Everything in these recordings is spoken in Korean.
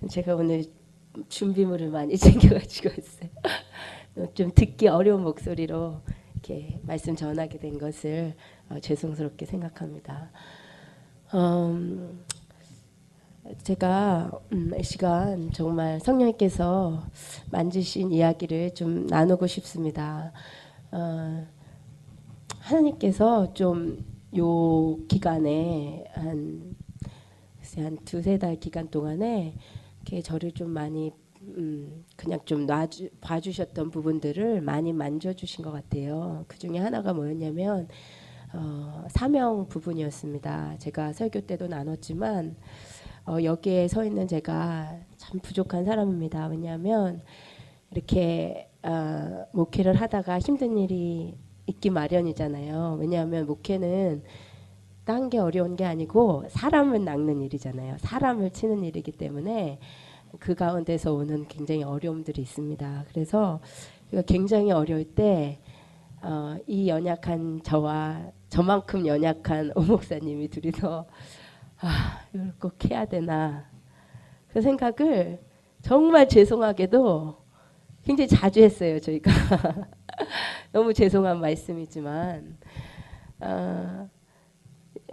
제가 오늘 준비물을 많이 챙겨가지고 왔어요. 좀 듣기 어려운 목소리로 이렇게 말씀 전하게 된 것을 죄송스럽게 생각합니다. 제가 이 시간 정말 성령님께서 만지신 이야기를 좀 나누고 싶습니다. 하나님께서 좀 요 기간에 한 두세 달 기간 동안에 이렇게 저를 좀 많이 그냥 좀 봐주셨던 부분들을 많이 만져주신 것 같아요. 그 중에 하나가 뭐였냐면 사명 부분이었습니다. 제가 설교 때도 나눴지만 여기에 서 있는 제가 참 부족한 사람입니다. 왜냐하면 이렇게 목회를 하다가 힘든 일이 있기 마련이잖아요. 왜냐하면 목회는 딴 게 어려운 게 아니고 사람을 낚는 일이잖아요. 사람을 치는 일이기 때문에 그 가운데서 오는 굉장히 어려움들이 있습니다. 그래서 굉장히 어려울 때 이 연약한 저와 저만큼 연약한 오 목사님이 둘이서 이걸 꼭 해야 되나 그 생각을 정말 죄송하게도 굉장히 자주 했어요. 저희가 너무 죄송한 말씀이지만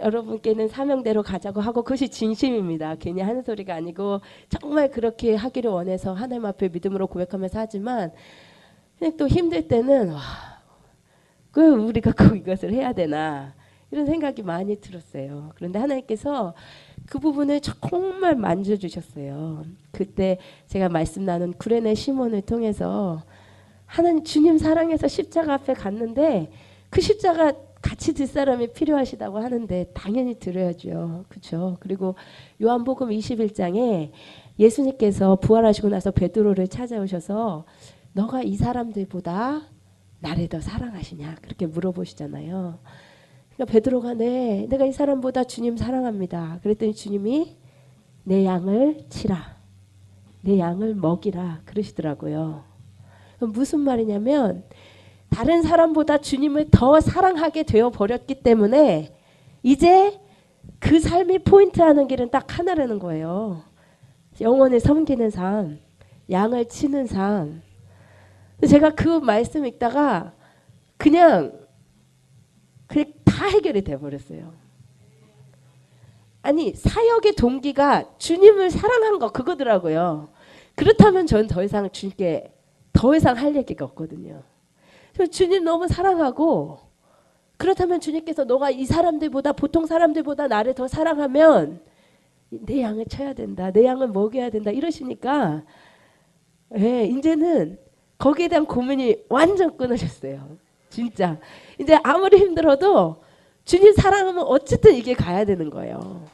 여러분께는 사명대로 가자고 하고 그것이 진심입니다. 괜히 하는 소리가 아니고 정말 그렇게 하기를 원해서 하나님 앞에 믿음으로 고백하면서 하지만 그냥 또 힘들 때는 왜 우리가 꼭 이것을 해야 되나 이런 생각이 많이 들었어요. 그런데 하나님께서 그 부분을 정말 만져주셨어요. 그때 제가 말씀 나눈 구레네 시몬을 통해서 하나님 주님 사랑해서 십자가 앞에 갔는데 그 십자가 같이 들 사람이 필요하시다고 하는데 당연히 들어야죠. 그렇죠? 그리고 요한복음 21장에 예수님께서 부활하시고 나서 베드로를 찾아오셔서 너가 이 사람들보다 나를 더 사랑하시냐 그렇게 물어보시잖아요. 그러니까 베드로가 내가 이 사람보다 주님 사랑합니다. 그랬더니 주님이 내 양을 치라. 내 양을 먹이라 그러시더라고요. 무슨 말이냐면 다른 사람보다 주님을 더 사랑하게 되어 버렸기 때문에 이제 그 삶이 포인트하는 길은 딱 하나라는 거예요. 영혼을 섬기는 삶, 양을 치는 삶. 제가 그 말씀 읽다가 그냥 다 해결이 돼버렸어요. 아니 사역의 동기가 주님을 사랑한 거 그거더라고요. 그렇다면 저는 더 이상 주님께 더 이상 할 얘기가 없거든요. 주님 너무 사랑하고 그렇다면 주님께서 너가 이 사람들보다 보통 사람들보다 나를 더 사랑하면 내 양을 쳐야 된다. 내 양을 먹여야 된다. 이러시니까 이제는 거기에 대한 고민이 완전 끊어졌어요. 진짜. 이제 아무리 힘들어도 주님 사랑하면 어쨌든 이게 가야 되는 거예요.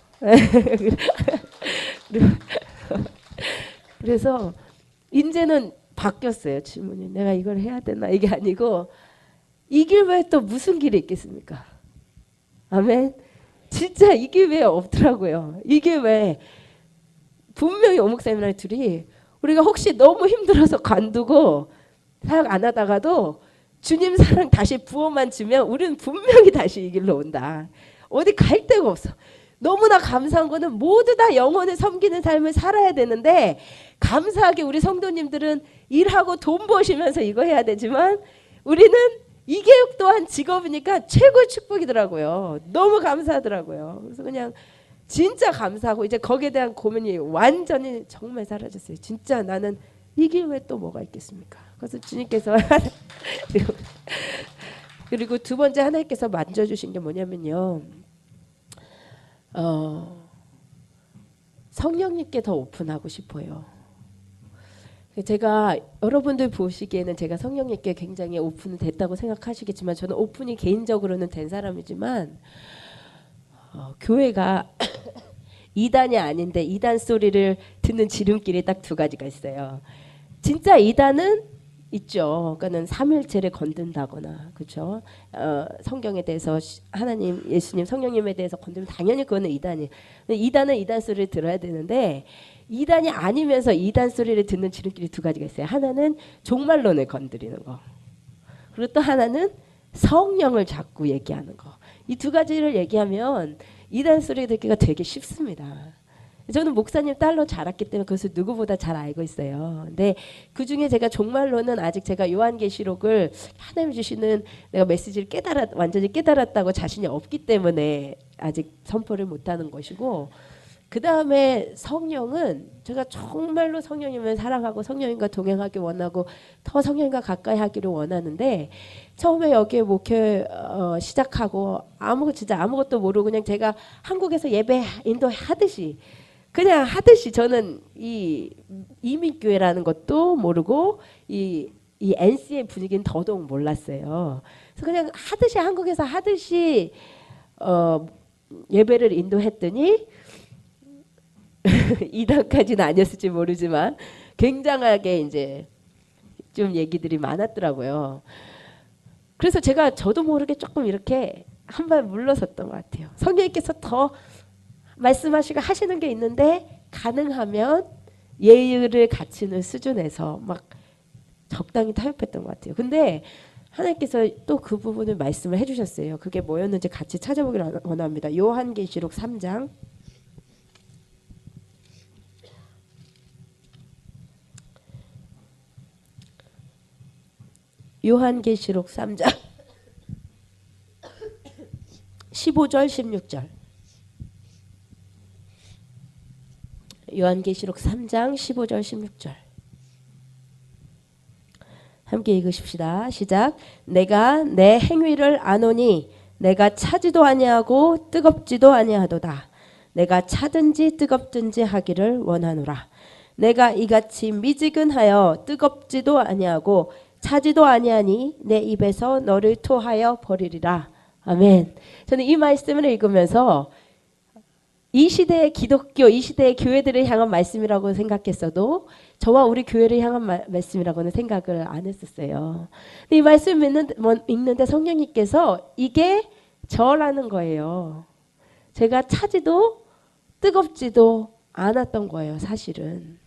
그래서 이제는 바뀌었어요. 질문이. 내가 이걸 해야 되나 이게 아니고 이 길 외에 또 무슨 길이 있겠습니까? 아멘. 진짜 이 길 외에 없더라고요. 이 길 외에 분명히 오목사님이랑 둘이 우리가 혹시 너무 힘들어서 관두고 사역 안 하다가도 주님 사랑 다시 부어만 주면 우리는 분명히 다시 이 길로 온다. 어디 갈 데가 없어. 너무나 감사한 거는 모두 다 영혼을 섬기는 삶을 살아야 되는데 감사하게 우리 성도님들은 일하고 돈 버시면서 이거 해야 되지만 우리는 이게 또한 직업이니까 최고의 축복이더라고요. 너무 감사하더라고요. 그래서 그냥 진짜 감사하고 이제 거기에 대한 고민이 완전히 정말 사라졌어요. 진짜 나는 이게 왜 또 뭐가 있겠습니까? 그래서 주님께서 그리고 두 번째 하나님께서 만져주신 게 뭐냐면요. 성령님께 더 오픈하고 싶어요. 제가 여러분들 보시기에는 제가 성령님께 굉장히 오픈이 됐다고 생각하시겠지만 저는 오픈이 개인적으로는 된 사람이지만 교회가 2단이 아닌데 2단 소리를 듣는 지름길이 딱 두 가지가 있어요. 진짜 2단은 있죠. 그러니까는 삼일체를 건든다거나, 그렇죠? 성경에 대해서 하나님, 예수님, 성령님에 대해서 건드면 당연히 그거는 2단이에요. 2단은 2단 소리를 들어야 되는데 2단이 아니면서 2단 소리를 듣는 지름길이 두 가지가 있어요. 하나는 종말론을 건드리는 거. 그리고 또 하나는 성령을 자꾸 얘기하는 거. 이 두 가지를 얘기하면 2단 소리 듣기가 되게 쉽습니다. 저는 목사님 딸로 자랐기 때문에 그것을 누구보다 잘 알고 있어요. 근데 그 중에 제가 종말로는 아직 제가 요한계시록을 하나님 주시는 내가 메시지를 완전히 깨달았다고 자신이 없기 때문에 아직 선포를 못하는 것이고, 그 다음에 성령은 제가 정말로 성령님을 사랑하고 성령님과 동행하기 원하고 더 성령님과 가까이 하기를 원하는데, 처음에 여기에 목회 시작하고 진짜 아무것도 모르고 그냥 제가 한국에서 예배 인도하듯이 그냥 하듯이 저는 이 이민교회라는 것도 모르고 이 NC의 분위기는 더더욱 몰랐어요. 그래서 그냥 하듯이 한국에서 하듯이 예배를 인도했더니 이단까지는 아니었을지 모르지만 굉장하게 이제 좀 얘기들이 많았더라고요. 그래서 저도 모르게 조금 이렇게 한 발 물러섰던 것 같아요. 성령님께서 더 말씀하시고 하시는 게 있는데 가능하면 예의를 갖추는 수준에서 막 적당히 타협했던 것 같아요. 근데 하나님께서 또 그 부분을 말씀을 해주셨어요. 그게 뭐였는지 같이 찾아보기를 원합니다. 요한계시록 3장. 요한계시록 3장 15절 16절. 요한계시록 3장 15절 16절. 함께 읽으십시다. 시작. 내가 내 행위를 아노니 내가 차지도 아니하고 뜨겁지도 아니하도다. 내가 차든지 뜨겁든지 하기를 원하노라. 내가 이같이 미지근하여 뜨겁지도 아니하고 차지도 아니하니 내 입에서 너를 토하여 버리리라. 아멘. 저는 이 말씀을 읽으면서 이 시대의 기독교, 이 시대의 교회들을 향한 말씀이라고 생각했어도 저와 우리 교회를 향한 말씀이라고는 생각을 안 했었어요. 근데 이 말씀 읽는데 성령님께서 이게 저라는 거예요. 제가 차지도 뜨겁지도 않았던 거예요. 사실은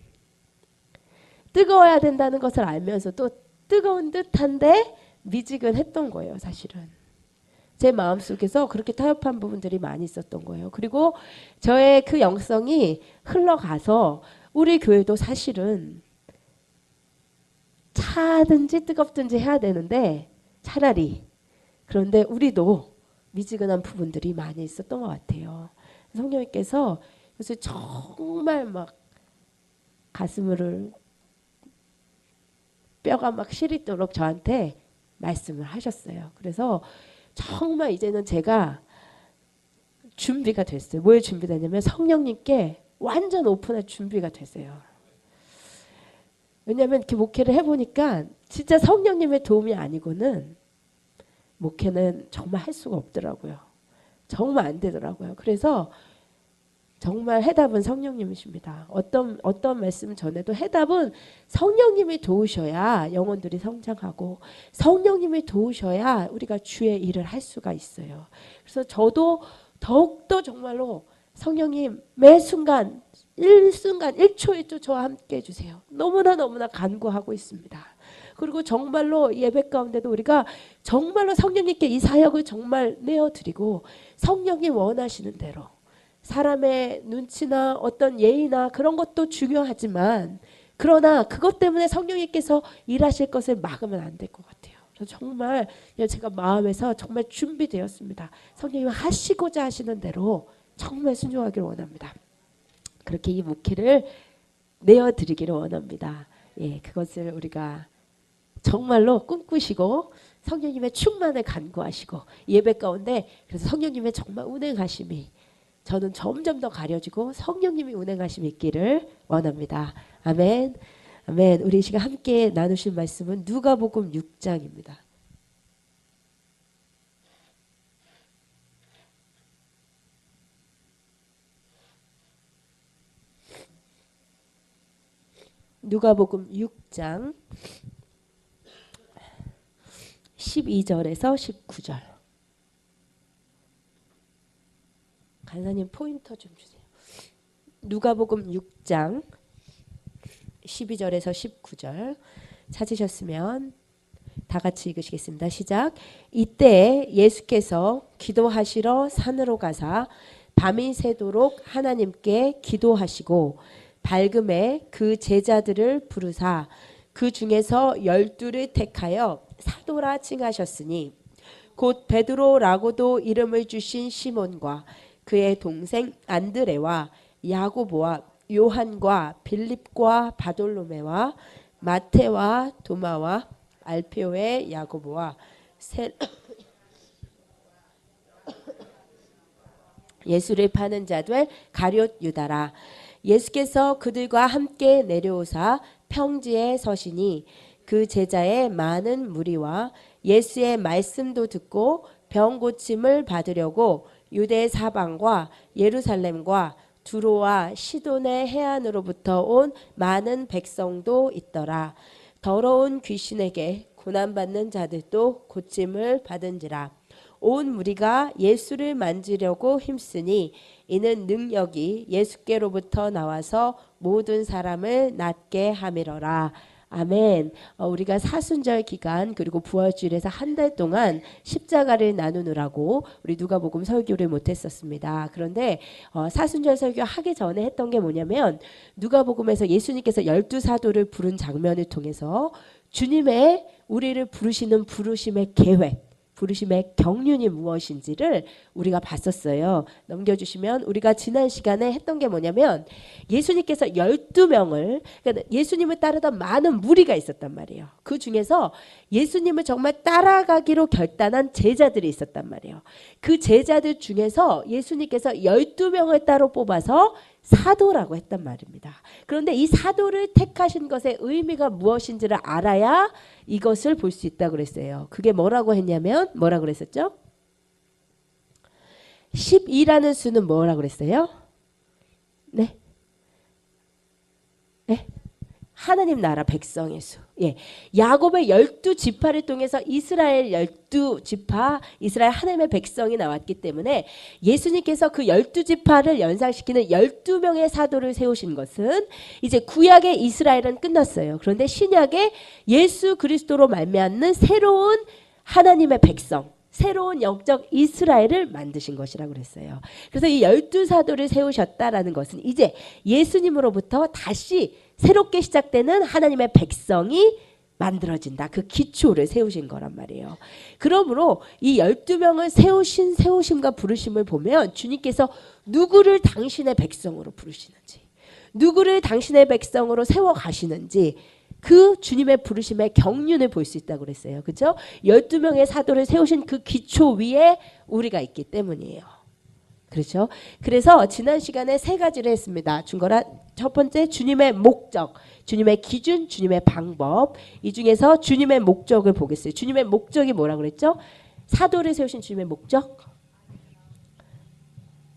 뜨거워야 된다는 것을 알면서도 뜨거운 듯한데 미지근했던 거예요. 사실은 제 마음속에서 그렇게 타협한 부분들이 많이 있었던 거예요. 그리고 저의 그 영성이 흘러가서 우리 교회도 사실은 차든지 뜨겁든지 해야 되는데 차라리 그런데 우리도 미지근한 부분들이 많이 있었던 것 같아요. 성령님께서 그래서 정말 막 가슴을 뼈가 막 시리도록 저한테 말씀을 하셨어요. 그래서 정말 이제는 제가 준비가 됐어요. 뭐에 준비되냐면 성령님께 완전 오픈할 준비가 됐어요. 왜냐하면 이렇게 목회를 해보니까 진짜 성령님의 도움이 아니고는 목회는 정말 할 수가 없더라고요. 정말 안 되더라고요. 그래서 정말 해답은 성령님이십니다. 어떤 말씀 전에도 해답은 성령님이 도우셔야 영혼들이 성장하고 성령님이 도우셔야 우리가 주의 일을 할 수가 있어요. 그래서 저도 더욱더 정말로 성령님 매 순간 일순간 1초 1초 저와 함께 해주세요. 너무나 간구하고 있습니다. 그리고 정말로 예배 가운데도 우리가 정말로 성령님께 이 사역을 정말 내어드리고 성령이 원하시는 대로 사람의 눈치나 어떤 예의나 그런 것도 중요하지만 그러나 그것 때문에 성령님께서 일하실 것을 막으면 안 될 것 같아요. 그래서 정말 제가 마음에서 정말 준비되었습니다. 성령님 하시고자 하시는 대로 정말 순종하기를 원합니다. 그렇게 이 목회를 내어드리기를 원합니다. 예, 그것을 우리가 정말로 꿈꾸시고 성령님의 충만을 간구하시고 예배 가운데 그래서 성령님의 정말 운행하심이 저는 점점 더 가려지고 성령님이 운행하심이 있기를 원합니다. 아멘. 아멘. 우리 이 시간 함께 나누실 말씀은 누가복음 6장입니다. 누가복음 6장 12절에서 19절. 간사님 포인터 좀 주세요. 누가복음 6장 12절에서 19절 찾으셨으면 다 같이 읽으시겠습니다. 시작. 이때 예수께서 기도하시러 산으로 가사 밤이 새도록 하나님께 기도하시고 밝음에 그 제자들을 부르사 그 중에서 12를 택하여 사도라 칭하셨으니 곧 베드로라고도 이름을 주신 시몬과 그의 동생 안드레와 야고보와 요한과 빌립과 바돌로메와 마테와 도마와 알페오의 야고보와 예수를 파는 자들 가룟 유다라. 예수께서 그들과 함께 내려오사 평지에 서시니 그 제자의 많은 무리와 예수의 말씀도 듣고 병 고침을 받으려고 유대 사방과 예루살렘과 두로와 시돈의 해안으로부터 온 많은 백성도 있더라. 더러운 귀신에게 고난받는 자들도 고침을 받은지라. 온 무리가 예수를 만지려고 힘쓰니 이는 능력이 예수께로부터 나와서 모든 사람을 낫게 함이러라. 아멘. 우리가 사순절 기간 그리고 부활주일에서 한 달 동안 십자가를 나누느라고 우리 누가복음 설교를 못했었습니다. 그런데 사순절 설교 하기 전에 했던 게 뭐냐면 누가복음에서 예수님께서 12사도를 부른 장면을 통해서 주님의 우리를 부르시는 부르심의 계획, 부르심의 경륜이 무엇인지를 우리가 봤었어요. 넘겨주시면 우리가 지난 시간에 했던 게 뭐냐면 예수님께서 12명을 그러니까 예수님을 따르던 많은 무리가 있었단 말이에요. 그 중에서 예수님을 정말 따라가기로 결단한 제자들이 있었단 말이에요. 그 제자들 중에서 예수님께서 12명을 따로 뽑아서 사도라고 했단 말입니다. 그런데 이 사도를 택하신 것의 의미가 무엇인지를 알아야 이것을 볼 수 있다고 그랬어요. 그게 뭐라고 했냐면 뭐라고 그랬었죠? 12라는 수는 뭐라고 그랬어요? 네. 네. 하나님 나라 백성의 수. 예. 야곱의 12지파를 통해서 이스라엘 12지파, 이스라엘 하나님의 백성이 나왔기 때문에 예수님께서 그 12지파를 연상시키는 12명의 사도를 세우신 것은 이제 구약의 이스라엘은 끝났어요. 그런데 신약의 예수 그리스도로 말미암는 새로운 하나님의 백성, 새로운 영적 이스라엘을 만드신 것이라고 그랬어요. 그래서 이 12사도를 세우셨다라는 것은 이제 예수님으로부터 다시 새롭게 시작되는 하나님의 백성이 만들어진다. 그 기초를 세우신 거란 말이에요. 그러므로 이 12명을 세우심과 부르심을 보면 주님께서 누구를 당신의 백성으로 부르시는지, 누구를 당신의 백성으로 세워가시는지 그 주님의 부르심의 경륜을 볼 수 있다고 그랬어요. 그렇죠? 12명의 사도를 세우신 그 기초 위에 우리가 있기 때문이에요. 그렇죠? 그래서 지난 시간에 세 가지를 했습니다. 첫 번째 주님의 목적, 주님의 기준, 주님의 방법. 이 중에서 주님의 목적을 보겠어요. 주님의 목적이 뭐라고 그랬죠? 사도를 세우신 주님의 목적?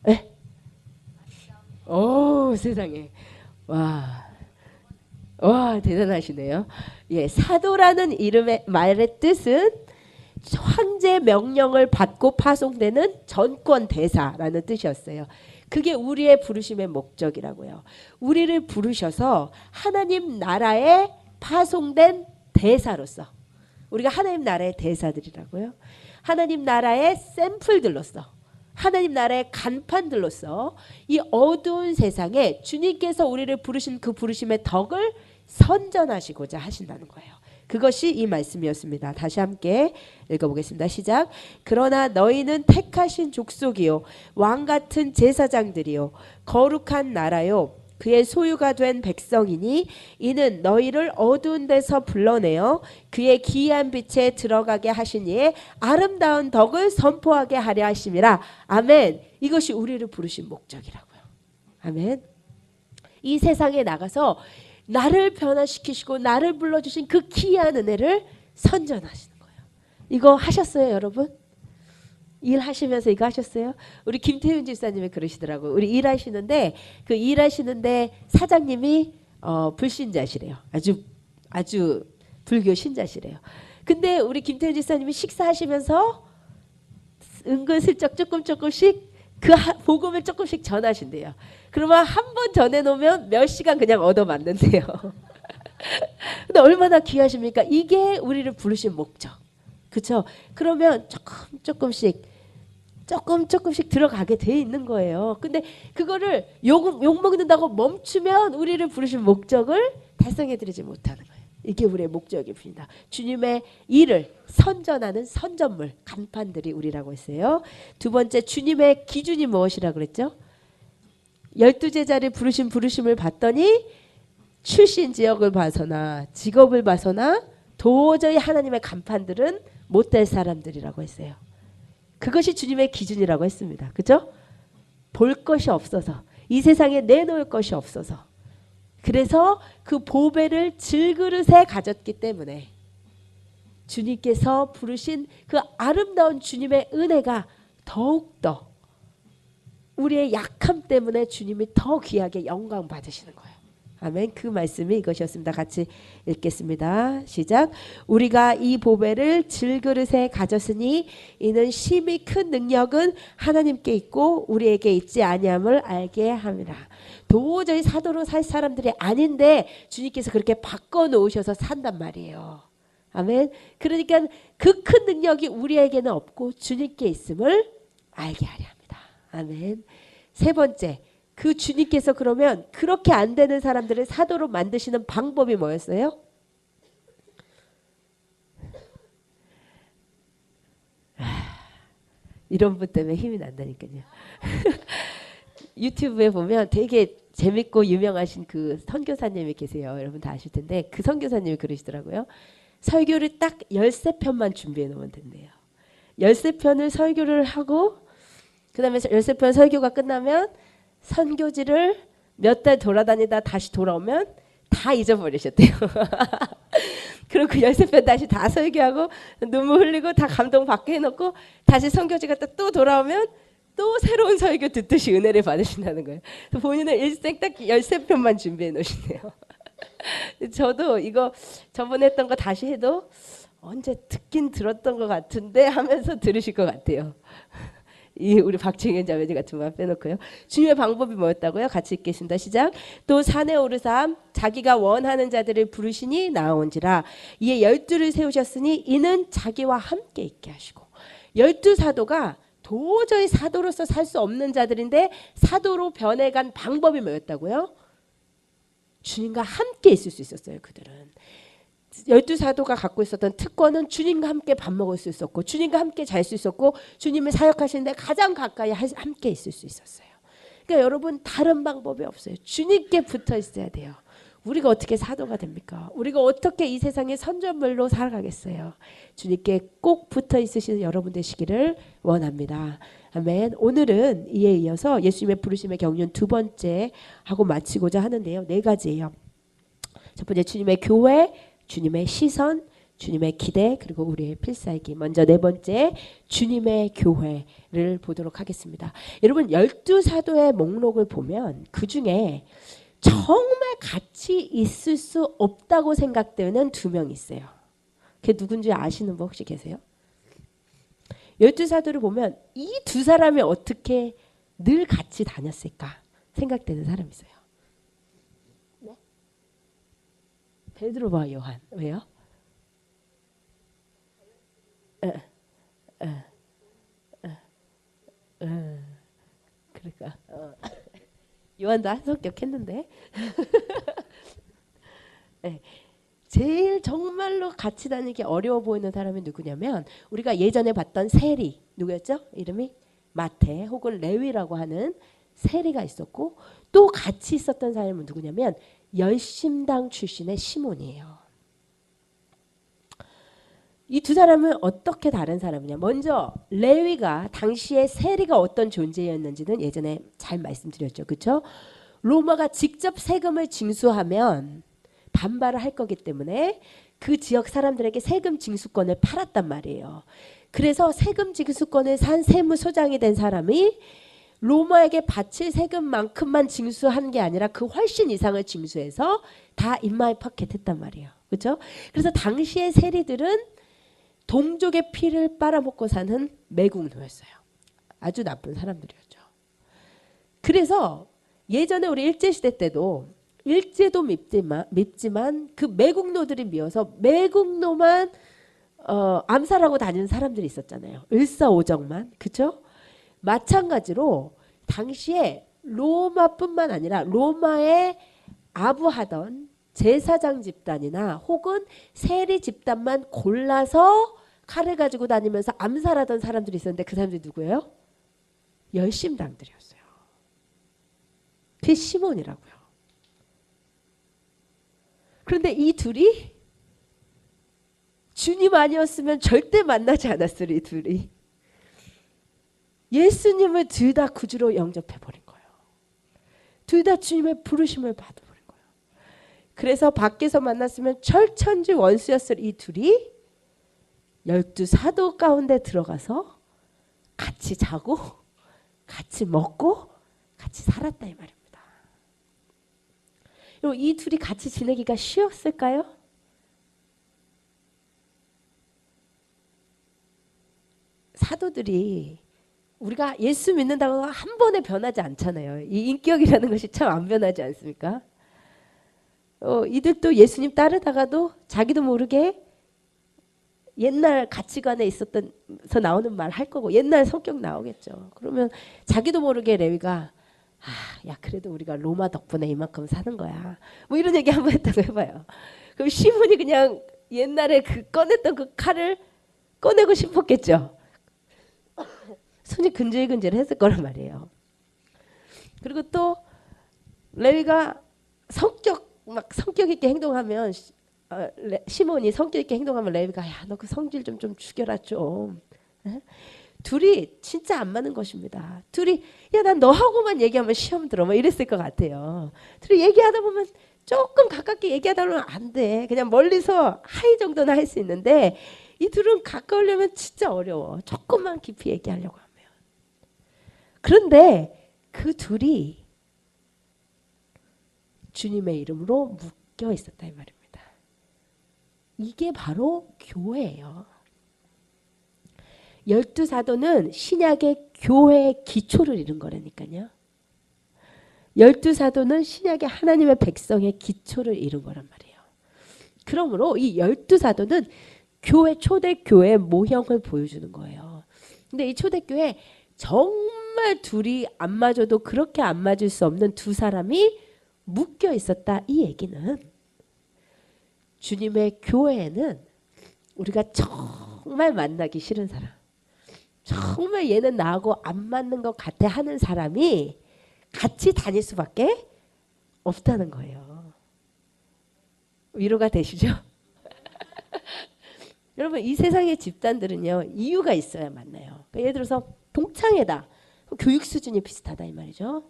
네? 오, 세상에. 와, 대단하시네요. 예, 사도라는 이름의 말의 뜻은 황제 명령을 받고 파송되는 전권 대사라는 뜻이었어요. 그게 우리의 부르심의 목적이라고요. 우리를 부르셔서 하나님 나라에 파송된 대사로서, 우리가 하나님 나라의 대사들이라고요. 하나님 나라의 샘플들로서, 하나님 나라의 간판들로서 이 어두운 세상에 주님께서 우리를 부르신 그 부르심의 덕을 선전하시고자 하신다는 거예요. 그것이 이 말씀이었습니다. 다시 함께 읽어보겠습니다. 시작. 그러나 너희는 택하신 족속이요 왕같은 제사장들이요 거룩한 나라요 그의 소유가 된 백성이니 이는 너희를 어두운 데서 불러내어 그의 기이한 빛에 들어가게 하신 이의 아름다운 덕을 선포하게 하려 하심이라. 아멘. 이것이 우리를 부르신 목적이라고요. 아멘. 이 세상에 나가서 나를 변화시키시고 나를 불러주신 그 기이한 은혜를 선전하시는 거예요. 이거 하셨어요, 여러분? 일하시면서 이거 하셨어요? 우리 김태윤 집사님이 그러시더라고요. 우리 일하시는데 그 일하시는데 사장님이 불신자시래요. 아주 불교 신자시래요. 근데 우리 김태윤 집사님이 식사하시면서 은근슬쩍 조금씩 그 복음을 조금씩 전하신대요. 그러면 한 번 전해놓으면 몇 시간 그냥 얻어맞는데요. 근데 얼마나 귀하십니까? 이게 우리를 부르신 목적. 그렇죠? 그러면 조금씩 조금씩 들어가게 돼 있는 거예요. 근데 그거를 욕먹는다고 멈추면 우리를 부르신 목적을 달성해드리지 못하는 거예요. 이게 우리의 목적입니다. 주님의 일을 선전하는 선전물, 간판들이 우리라고 했어요. 두 번째, 주님의 기준이 무엇이라고 그랬죠? 12제자를 부르심을 봤더니 출신 지역을 봐서나 직업을 봐서나 도저히 하나님의 간판들은 못 될 사람들이라고 했어요. 그것이 주님의 기준이라고 했습니다. 그죠? 볼 것이 없어서, 이 세상에 내놓을 것이 없어서, 그래서 그 보배를 질그릇에 가졌기 때문에 주님께서 부르신 그 아름다운 주님의 은혜가 더욱더 우리의 약함 때문에 주님이 더 귀하게 영광 받으시는 거예요. 아멘. 그 말씀이 이것이었습니다. 같이 읽겠습니다. 시작. 우리가 이 보배를 질그릇에 가졌으니 이는 심히 큰 능력은 하나님께 있고 우리에게 있지 아니함을 알게 함이라. 도저히 사도로 살 사람들이 아닌데 주님께서 그렇게 바꿔놓으셔서 산단 말이에요. 아멘. 그러니까 그 큰 능력이 우리에게는 없고 주님께 있음을 알게 하려 합니다. 아멘. 세 번째, 그 주님께서 그러면 그렇게 안 되는 사람들을 사도로 만드시는 방법이 뭐였어요? 이런 분 때문에 힘이 난다니까요. 유튜브에 보면 되게 재밌고 유명하신 그 선교사님이 계세요. 여러분 다 아실 텐데 그 선교사님이 그러시더라고요. 설교를 딱 13편만 준비해 놓으면 된대요. 13편을 설교를 하고 그 다음에 13편 설교가 끝나면 선교지를 몇 달 돌아다니다 다시 돌아오면 다 잊어버리셨대요. 그리고 그 13편 다시 다 설교하고 눈물 흘리고 다 감동받게 해놓고 다시 선교지 갔다 또 돌아오면 또 새로운 설교 듣듯이 은혜를 받으신다는 거예요. 본인은 일생 딱 13편만 준비해 놓으시네요. 저도 이거 저번에 했던 거 다시 해도 언제 듣긴 들었던 것 같은데 하면서 들으실 것 같아요. 이 우리 박정현 자매님 같은 말 빼놓고요. 주님의 방법이 뭐였다고요? 같이 읽겠습니다. 시작. 또 산에 오르사 자기가 원하는 자들을 부르시니 나온지라. 이에 12를 세우셨으니 이는 자기와 함께 있게 하시고. 12사도가 도저히 사도로서 살 수 없는 자들인데 사도로 변해간 방법이 뭐였다고요? 주님과 함께 있을 수 있었어요. 그들은. 12사도가 갖고 있었던 특권은 주님과 함께 밥 먹을 수 있었고 주님과 함께 잘 수 있었고 주님을 사역하시는데 가장 가까이 함께 있을 수 있었어요. 그러니까 여러분 다른 방법이 없어요. 주님께 붙어 있어야 돼요. 우리가 어떻게 사도가 됩니까? 우리가 어떻게 이 세상의 선전물로 살아가겠어요? 주님께 꼭 붙어 있으시는 여러분 되시기를 원합니다. 아멘. 오늘은 이에 이어서 예수님의 부르심의 경륜 두 번째 하고 마치고자 하는데요. 네 가지예요. 첫 번째 주님의 교회, 주님의 시선, 주님의 기대, 그리고 우리의 필살기. 먼저 네 번째 주님의 교회를 보도록 하겠습니다. 여러분 12사도의 목록을 보면 그중에 정말 같이 있을 수 없다고 생각되는 두 명 있어요. 그게 누군지 아시는 분 혹시 계세요? 12사도를 보면 이 두 사람이 어떻게 늘 같이 다녔을까 생각되는 사람이 있어요. 네? 베드로와 요한. 왜요? 그러니까 요한도 한 성격 했는데 네. 제일 정말로 같이 다니기 어려워 보이는 사람이 누구냐면 우리가 예전에 봤던 세리 누구였죠? 이름이 마태 혹은 레위라고 하는 세리가 있었고 또 같이 있었던 사람은 누구냐면 열심당 출신의 시몬이에요. 이 두 사람은 어떻게 다른 사람이냐. 먼저 레위가 당시에 세리가 어떤 존재였는지는 예전에 잘 말씀드렸죠. 그렇죠? 로마가 직접 세금을 징수하면 반발을 할 거기 때문에 그 지역 사람들에게 세금 징수권을 팔았단 말이에요. 그래서 세금 징수권을 산 세무소장이 된 사람이 로마에게 바칠 세금만큼만 징수한 게 아니라 그 훨씬 이상을 징수해서 다 인마이 파켓했단 말이에요. 그렇죠? 그래서 당시의 세리들은 동족의 피를 빨아먹고 사는 매국노였어요. 아주 나쁜 사람들이었죠. 그래서 예전에 우리 일제시대 때도 일제도 밉지만 그 매국노들이 미워서 매국노만 암살하고 다니는 사람들이 있었잖아요. 을사오적만. 그렇죠? 마찬가지로 당시에 로마뿐만 아니라 로마에 아부하던 제사장 집단이나 혹은 세리 집단만 골라서 칼을 가지고 다니면서 암살하던 사람들이 있었는데 그 사람들이 누구예요? 열심당들이었어요. 그게 시몬이라고요. 그런데 이 둘이 주님 아니었으면 절대 만나지 않았어요. 이 둘이. 예수님을 둘 다 구주로 영접해버린 거예요. 둘 다 주님의 부르심을 받아버린 거예요. 그래서 밖에서 만났으면 철천지 원수였을 이 둘이 12사도 가운데 들어가서 같이 자고 같이 먹고 같이 살았다 이 말입니다. 이 둘이 같이 지내기가 쉬웠을까요? 사도들이 우리가 예수 믿는다고 한 번에 변하지 않잖아요. 이 인격이라는 것이 참 안 변하지 않습니까? 이들도 예수님 따르다가도 자기도 모르게 옛날 가치관에 있었던서 나오는 말 할 거고 옛날 성격 나오겠죠. 그러면 자기도 모르게 레위가 야 그래도 우리가 로마 덕분에 이만큼 사는 거야. 뭐 이런 얘기 한번 했다고 해봐요. 그럼 시몬이 그냥 옛날에 꺼냈던 그 칼을 꺼내고 싶었겠죠. 손이 근질근질 했을 거란 말이에요. 그리고 또 레위가 성격 있게 행동하면 시몬이 성격 있게 행동하면 레위가 야 너 그 성질 좀 죽여라 좀. 둘이 진짜 안 맞는 것입니다. 둘이 야 난 너하고만 얘기하면 시험 들어 뭐 이랬을 것 같아요. 둘이 얘기하다 보면 조금 가깝게 얘기하다 보면 안 돼. 그냥 멀리서 하이 정도는 할 수 있는데 이 둘은 가까우려면 진짜 어려워. 조금만 깊이 얘기하려고 하면. 그런데 그 둘이 주님의 이름으로 묶여 있었다 이 말입니다. 이게 바로 교회예요. 12사도는 신약의 교회의 기초를 이룬 거라니까요. 12사도는 신약의 하나님의 백성의 기초를 이룬 거란 말이에요. 그러므로 이 12사도는 교회 초대교회의 모형을 보여주는 거예요. 근데 이 초대교회 정말 둘이 안 맞아도 그렇게 안 맞을 수 없는 두 사람이 묶여 있었다. 이 얘기는 주님의 교회에는 우리가 정말 만나기 싫은 사람, 정말 얘는 나하고 안 맞는 것 같아 하는 사람이 같이 다닐 수밖에 없다는 거예요. 위로가 되시죠? 여러분 이 세상의 집단들은요 이유가 있어야 만나요. 그러니까 예를 들어서 동창회다. 교육 수준이 비슷하다 이 말이죠.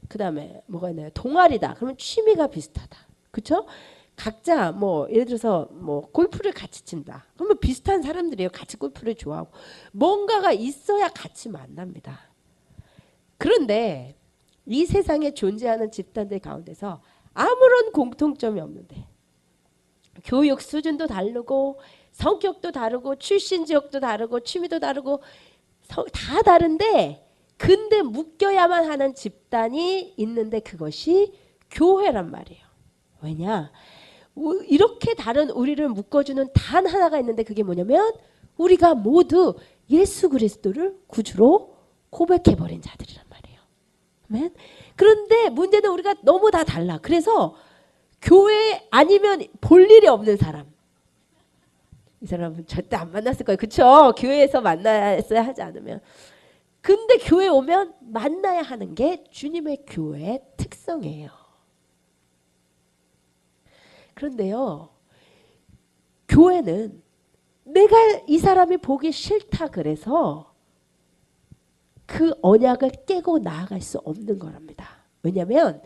그 다음에 뭐가 있나요? 동아리다. 그러면 취미가 비슷하다. 그렇죠? 각자 뭐 예를 들어서 뭐 골프를 같이 친다. 그러면 비슷한 사람들이에요. 같이 골프를 좋아하고 뭔가가 있어야 같이 만납니다. 그런데 이 세상에 존재하는 집단들 가운데서 아무런 공통점이 없는데 교육 수준도 다르고 성격도 다르고 출신 지역도 다르고 취미도 다르고 다 다른데 근데 묶여야만 하는 집단이 있는데 그것이 교회란 말이에요. 왜냐? 이렇게 다른 우리를 묶어주는 단 하나가 있는데 그게 뭐냐면 우리가 모두 예수 그리스도를 구주로 고백해버린 자들이란 말이에요. 아멘? 그런데 문제는 우리가 너무 다 달라. 그래서 교회 아니면 볼 일이 없는 사람. 이 사람은 절대 안 만났을 거예요. 그렇죠? 교회에서 만났어야 하지 않으면. 근데 교회 오면 만나야 하는 게 주님의 교회의 특성이에요. 그런데요. 교회는 내가 이 사람이 보기 싫다 그래서 그 언약을 깨고 나아갈 수 없는 거랍니다. 왜냐하면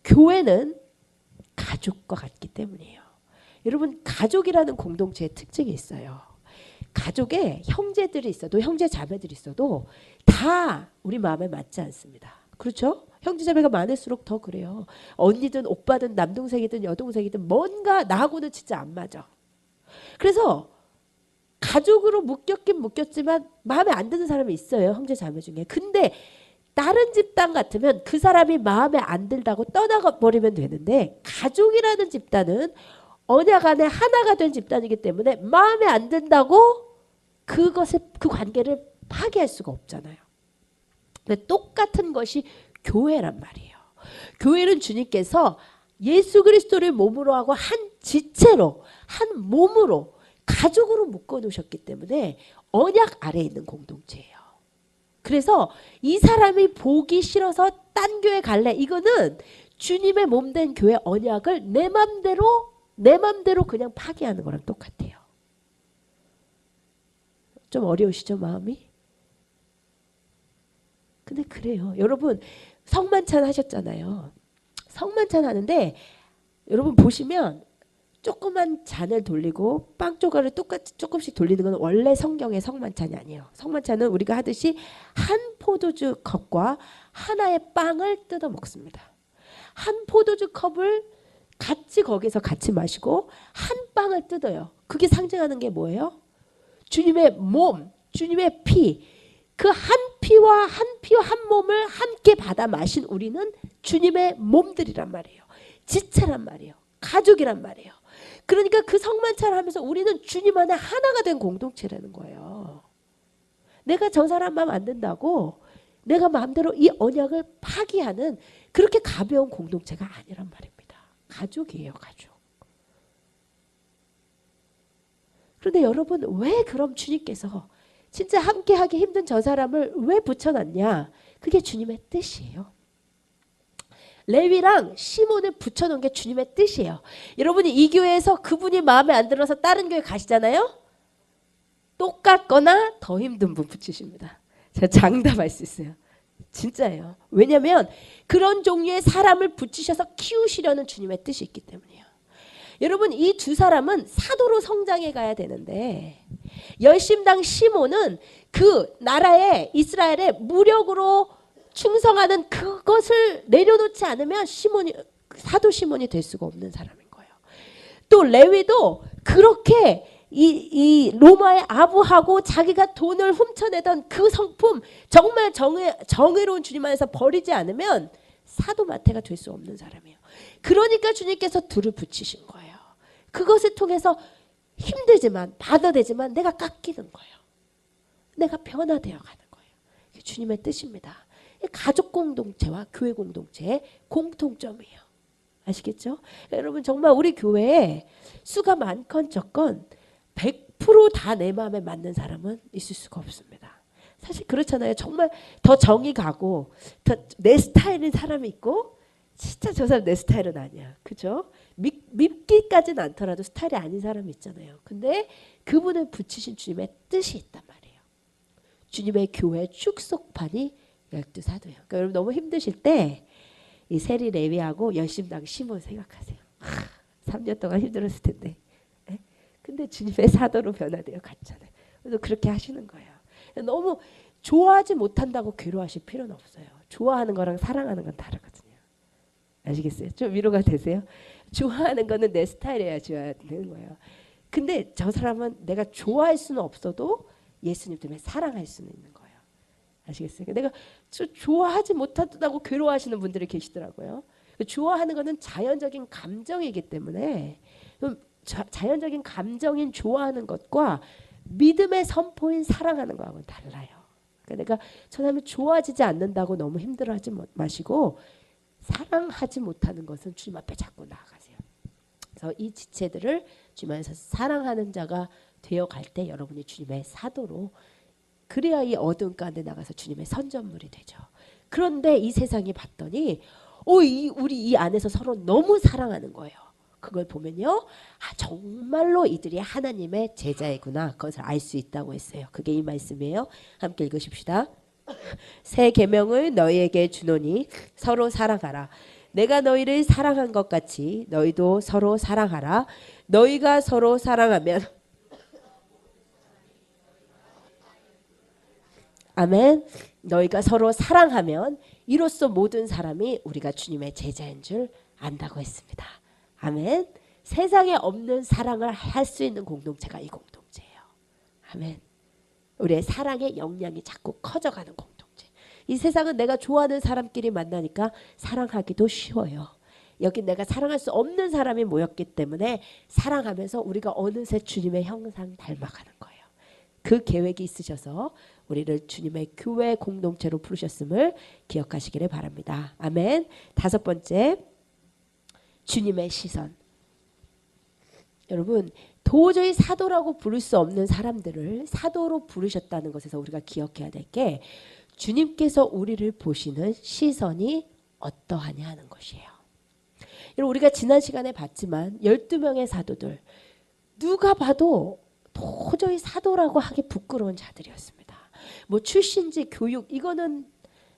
교회는 가족과 같기 때문이에요. 여러분 가족이라는 공동체의 특징이 있어요. 가족에 형제들이 있어도 형제 자매들이 있어도 다 우리 마음에 맞지 않습니다. 그렇죠? 형제 자매가 많을수록 더 그래요. 언니든 오빠든 남동생이든 여동생이든 뭔가 나하고는 진짜 안 맞아. 그래서 가족으로 묶였긴 묶였지만 마음에 안 드는 사람이 있어요. 형제 자매 중에. 근데 다른 집단 같으면 그 사람이 마음에 안 들다고 떠나가 버리면 되는데 가족이라는 집단은 언약 안에 하나가 된 집단이기 때문에 마음에 안 든다고 그 관계를 파괴할 수가 없잖아요. 근데 똑같은 것이 교회란 말이에요. 교회는 주님께서 예수 그리스도를 몸으로 하고 한 지체로, 한 몸으로, 가족으로 묶어 놓으셨기 때문에 언약 아래에 있는 공동체예요. 그래서 이 사람이 보기 싫어서 딴 교회 갈래, 이거는 주님의 몸된 교회 언약을 내 맘대로 그냥 파기하는 거랑 똑같아요. 좀 어려우시죠, 마음이? 근데 그래요. 여러분 성만찬 하셨잖아요. 성만찬 하는데 여러분 보시면 조그만 잔을 돌리고 빵 조각을 똑같이 조금씩 돌리는 건 원래 성경의 성만찬이 아니에요. 성만찬은 우리가 하듯이 한 포도주 컵과 하나의 빵을 뜯어 먹습니다. 한 포도주 컵을 거기서 같이 마시고 한 빵을 뜯어요. 그게 상징하는 게 뭐예요? 주님의 몸, 주님의 피, 그 한 피와 한 몸을 함께 받아 마신 우리는 주님의 몸들이란 말이에요. 지체란 말이에요. 가족이란 말이에요. 그러니까 그 성만찬을 하면서 우리는 주님 안에 하나가 된 공동체라는 거예요. 내가 저 사람 마음 안 든다고 내가 마음대로 이 언약을 파기하는 그렇게 가벼운 공동체가 아니란 말입니다. 가족이에요, 가족. 그런데 여러분 왜 그럼 주님께서 진짜 함께하기 힘든 저 사람을 왜 붙여놨냐? 그게 주님의 뜻이에요. 레위랑 시몬을 붙여놓은 게 주님의 뜻이에요. 여러분이 이 교회에서 그분이 마음에 안 들어서 다른 교회 가시잖아요. 똑같거나 더 힘든 분 붙이십니다. 제가 장담할 수 있어요. 진짜예요. 왜냐하면 그런 종류의 사람을 붙이셔서 키우시려는 주님의 뜻이 있기 때문이에요. 여러분 이 두 사람은 사도로 성장해 가야 되는데 열심당 시몬은 그 나라에 이스라엘에 무력으로 충성하는 그것을 내려놓지 않으면 사도 시몬이 될 수가 없는 사람인 거예요. 또 레위도 그렇게 이 로마의 아부하고 자기가 돈을 훔쳐내던 그 성품 정말 정의로운 주님 안에서 버리지 않으면 사도 마태가 될 수 없는 사람이에요. 그러니까 주님께서 둘을 붙이신 거예요. 그것을 통해서 힘들지만 받아들이지만 내가 깎이는 거예요. 내가 변화되어 가는 거예요. 이게 주님의 뜻입니다. 가족 공동체와 교회 공동체의 공통점이에요. 아시겠죠? 여러분 정말 우리 교회에 수가 많건 적건 100% 다 내 마음에 맞는 사람은 있을 수가 없습니다. 사실 그렇잖아요. 정말 더 정이 가고 더 내 스타일인 사람이 있고 진짜 저 사람 내 스타일은 아니야. 그죠? 믿기까지는 않더라도 스타일이 아닌 사람이 있잖아요. 근데 그분을 붙이신 주님의 뜻이 있단 말이에요. 주님의 교회 축소판이 12사도예요. 그러니까 여러분 너무 힘드실 때 이 세리 레위하고 열심당 시몬 생각하세요. 3년 동안 힘들었을 텐데. 근데 주님의 사도로 변화되어 갔잖아요. 그래서 그렇게 하시는 거예요. 너무 좋아하지 못한다고 괴로워하실 필요는 없어요. 좋아하는 거랑 사랑하는 건 다르거든요. 아시겠어요? 좀 위로가 되세요? 좋아하는 거는 내 스타일이어야 되는 거예요. 근데 저 사람은 내가 좋아할 수는 없어도 예수님 때문에 사랑할 수는 있는 거예요. 아시겠어요? 내가 좋아하지 못한다고 괴로워하시는 분들이 계시더라고요. 좋아하는 거는 자연적인 감정이기 때문에 자연적인 감정인 좋아하는 것과 믿음의 선포인 사랑하는 거하고는 달라요. 그러니까 내가 저 사람이 좋아지지 않는다고 너무 힘들어하지 마시고 사랑하지 못하는 것은 주님 앞에 자꾸 나아가세요. 그래서 이 지체들을 주님 안에서 사랑하는 자가 되어갈 때 여러분이 주님의 사도로 그래야 이 어두운 가운데 나가서 주님의 선전물이 되죠. 그런데 이 세상이 봤더니 우리 이 안에서 서로 너무 사랑하는 거예요. 그걸 보면요. 정말로 이들이 하나님의 제자이구나. 그것을 알 수 있다고 했어요. 그게 이 말씀이에요. 함께 읽으십시다. 새 계명을 너희에게 주노니 서로 사랑하라. 내가 너희를 사랑한 것 같이 너희도 서로 사랑하라. 너희가 서로 사랑하면 아멘. 너희가 서로 사랑하면 이로써 모든 사람이 우리가 주님의 제자인 줄 안다고 했습니다. 아멘. 세상에 없는 사랑을 할 수 있는 공동체가 이 공동체예요. 아멘. 우리의 사랑의 역량이 자꾸 커져가는 공동체. 이 세상은 내가 좋아하는 사람끼리 만나니까 사랑하기도 쉬워요. 여기 내가 사랑할 수 없는 사람이 모였기 때문에 사랑하면서 우리가 어느새 주님의 형상 닮아가는 거예요. 그 계획이 있으셔서 우리를 주님의 교회 공동체로 부르셨음을 기억하시기를 바랍니다. 아멘. 5번째, 주님의 시선. 여러분, 도저히 사도라고 부를 수 없는 사람들을 사도로 부르셨다는 것에서 우리가 기억해야 될 게 주님께서 우리를 보시는 시선이 어떠하냐 하는 것이에요. 여러분, 우리가 지난 시간에 봤지만 12명의 사도들, 누가 봐도 도저히 사도라고 하기 부끄러운 자들이었습니다. 뭐 출신지, 교육, 이거는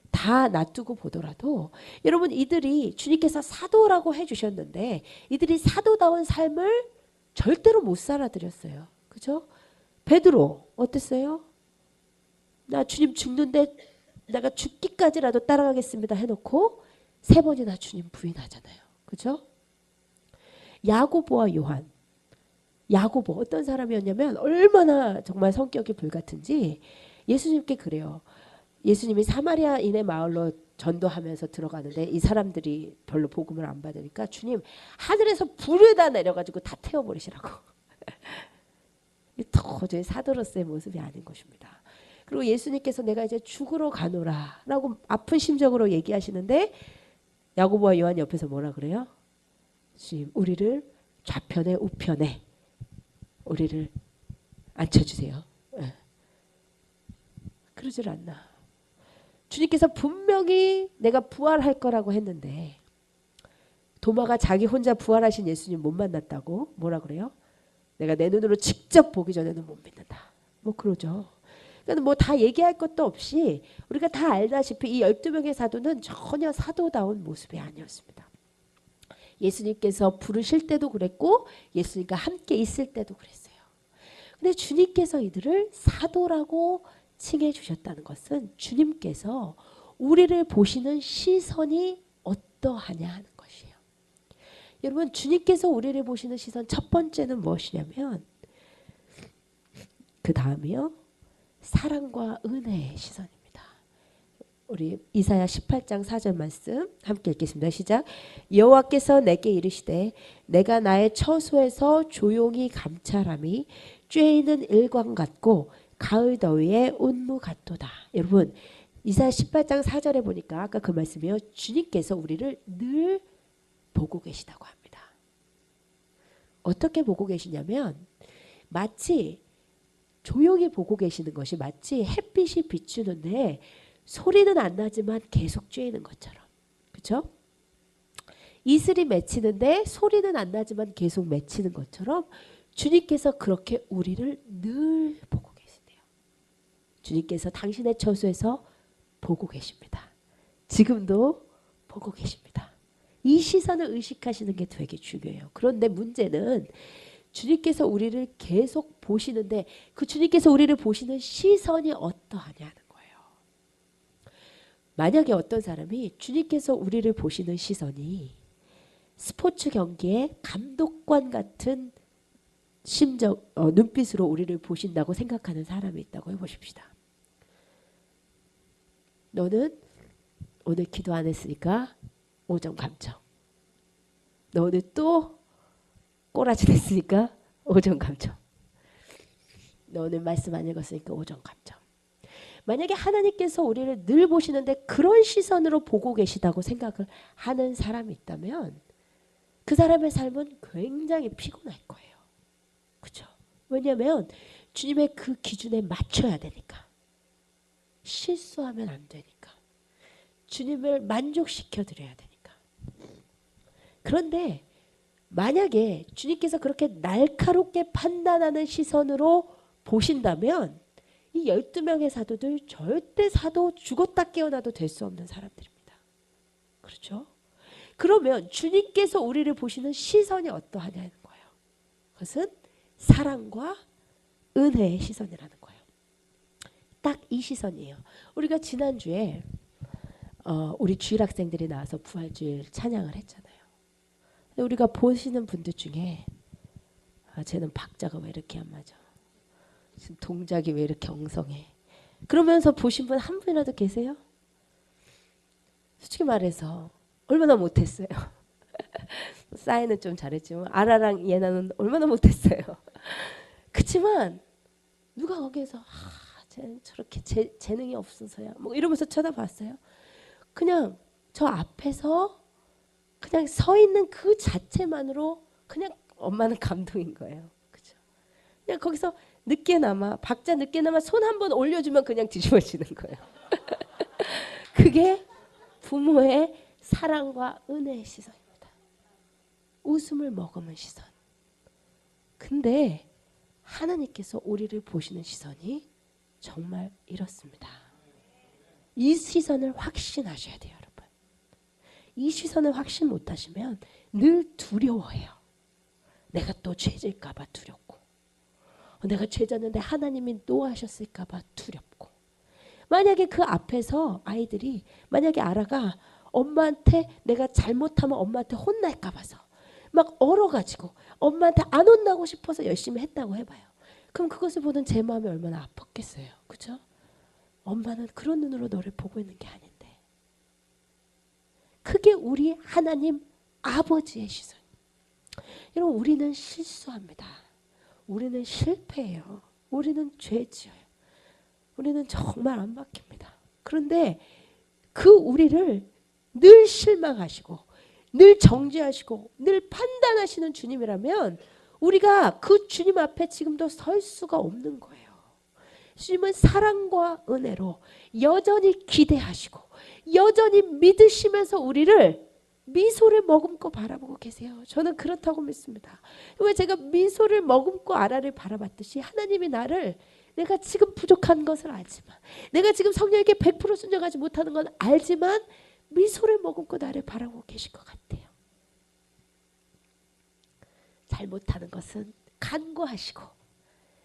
다 놔두고 보더라도 여러분, 이들이 주님께서 사도라고 해주셨는데 이들이 사도다운 삶을 절대로 못 살아드렸어요. 그죠? 베드로 어땠어요? 나 주님 죽는데 내가 죽기까지라도 따라가겠습니다 해놓고 3번이나 주님 부인하잖아요. 그죠? 야고보와 요한. 야고보 어떤 사람이었냐면 얼마나 정말 성격이 불같은지 예수님께 그래요. 예수님이 사마리아인의 마을로 전도하면서 들어가는데 이 사람들이 별로 복음을 안 받으니까 주님 하늘에서 불을 다 내려가지고 다 태워버리시라고. 도저히 사도로서의 모습이 아닌 것입니다. 그리고 예수님께서 내가 이제 죽으러 가노라 라고 아픈 심정으로 얘기하시는데 야고보와 요한 옆에서 뭐라 그래요? 주님 우리를 좌편에 우편에 우리를 앉혀주세요. 그러질 않나. 주님께서 분명히 내가 부활할 거라고 했는데 도마가 자기 혼자 부활하신 예수님 못 만났다고 뭐라 그래요? 내가 내 눈으로 직접 보기 전에는 못 믿는다. 뭐 그러죠. 그러니까 뭐 다 얘기할 것도 없이 우리가 다 알다시피 이 12명의 사도는 전혀 사도다운 모습이 아니었습니다. 예수님께서 부르실 때도 그랬고 예수님과 함께 있을 때도 그랬어요. 근데 주님께서 이들을 사도라고 칭해 주셨다는 것은 주님께서 우리를 보시는 시선이 어떠하냐 하는 것이에요. 여러분, 주님께서 우리를 보시는 시선 첫 번째는 무엇이냐면 그 다음이요, 사랑과 은혜의 시선입니다. 우리 이사야 18장 4절 말씀 함께 읽겠습니다. 시작. 여호와께서 내게 이르시되 내가 나의 처소에서 조용히 감찰함이 쬐이는 일광 같고 가을 더위에 온무 같도다. 여러분, 이사야 18장 4절에 보니까 아까 그 말씀이요, 주님께서 우리를 늘 보고 계시다고 합니다. 어떻게 보고 계시냐면 마치 조용히 보고 계시는 것이 마치 햇빛이 비추는데 소리는 안 나지만 계속 쬐이는 것처럼. 그렇죠? 이슬이 맺히는데 소리는 안 나지만 계속 맺히는 것처럼 주님께서 그렇게 우리를 늘 보고 계신대요. 주님께서 당신의 처소에서 보고 계십니다. 지금도 보고 계십니다. 이 시선을 의식하시는 게 되게 중요해요. 그런데 문제는 주님께서 우리를 계속 보시는데 그 주님께서 우리를 보시는 시선이 어떠하냐는 거예요. 만약에 어떤 사람이 주님께서 우리를 보시는 시선이 스포츠 경기의 감독관 같은 눈빛으로 우리를 보신다고 생각하는 사람이 있다고 해보십시다. 너는 오늘 기도 안 했으니까 5점 감점. 너 오늘 또 꼬라지 됐으니까 5점 감점. 너 오늘 말씀 안 읽었으니까 5점 감점. 만약에 하나님께서 우리를 늘 보시는데 그런 시선으로 보고 계시다고 생각을 하는 사람이 있다면 그 사람의 삶은 굉장히 피곤할 거예요. 그렇죠? 왜냐하면 주님의 그 기준에 맞춰야 되니까. 실수하면 안 되니까. 주님을 만족시켜 드려야 되니까. 그런데 만약에 주님께서 그렇게 날카롭게 판단하는 시선으로 보신다면 이 12명의 사도들 절대 사도 죽었다 깨어나도 될 수 없는 사람들입니다. 그렇죠? 그러면 주님께서 우리를 보시는 시선이 어떠하냐는 거예요. 그것은 사랑과 은혜의 시선이라는 거예요. 딱 이 시선이에요. 우리가 지난주에 우리 주일 학생들이 나와서 부활주일 찬양을 했잖아요. 우리가 보시는 분들 중에 쟤는 박자가 왜 이렇게 안 맞아? 동작이 왜 이렇게 엉성해? 그러면서 보신 분 한 분이라도 계세요? 솔직히 말해서 얼마나 못했어요? 싸이는 좀 잘했지만 아라랑 예나는 얼마나 못했어요? 그렇지만 누가 거기에서 쟤는 저렇게 재능이 없어서야. 뭐 이러면서 쳐다봤어요. 그냥 저 앞에서 그냥 서 있는 그 자체만으로 그냥 엄마는 감동인 거예요. 그죠? 그냥 거기서 늦게나마 박자 늦게나마 손 한 번 올려주면 그냥 뒤집어지는 거예요. 그게 부모의 사랑과 은혜의 시선입니다. 웃음을 머금은 시선. 근데 하나님께서 우리를 보시는 시선이 정말 이렇습니다. 이 시선을 확신하셔야 돼요, 여러분. 이 시선을 확신 못하시면 늘 두려워해요. 내가 또 죄질까봐 두렵고, 내가 죄졌는데 하나님이 노하셨을까봐 두렵고, 만약에 그 앞에서 아이들이 만약에 아라가 엄마한테 내가 잘못하면 엄마한테 혼날까 봐서 막 얼어가지고 엄마한테 안 혼나고 싶어서 열심히 했다고 해봐요. 그럼 그것을 보는 제 마음이 얼마나 아팠겠어요. 그죠? 엄마는 그런 눈으로 너를 보고 있는 게 아닌데. 그게 우리 하나님 아버지의 시선. 여러분, 우리는 실수합니다. 우리는 실패해요. 우리는 죄 지어요. 우리는 정말 안 바뀝니다. 그런데 그 우리를 늘 실망하시고 늘 정죄하시고 늘 판단하시는 주님이라면 우리가 그 주님 앞에 지금도 설 수가 없는 거예요. 주님은 사랑과 은혜로 여전히 기대하시고 여전히 믿으시면서 우리를 미소를 머금고 바라보고 계세요. 저는 그렇다고 믿습니다. 왜 제가 미소를 머금고 아라를 바라봤듯이 하나님이 나를 내가 지금 부족한 것을 알지만 내가 지금 성령에게 100% 순종하지 못하는 건 알지만 미소를 머금고 나를 바라보고 계실 것 같아요. 잘못하는 것은 간과하시고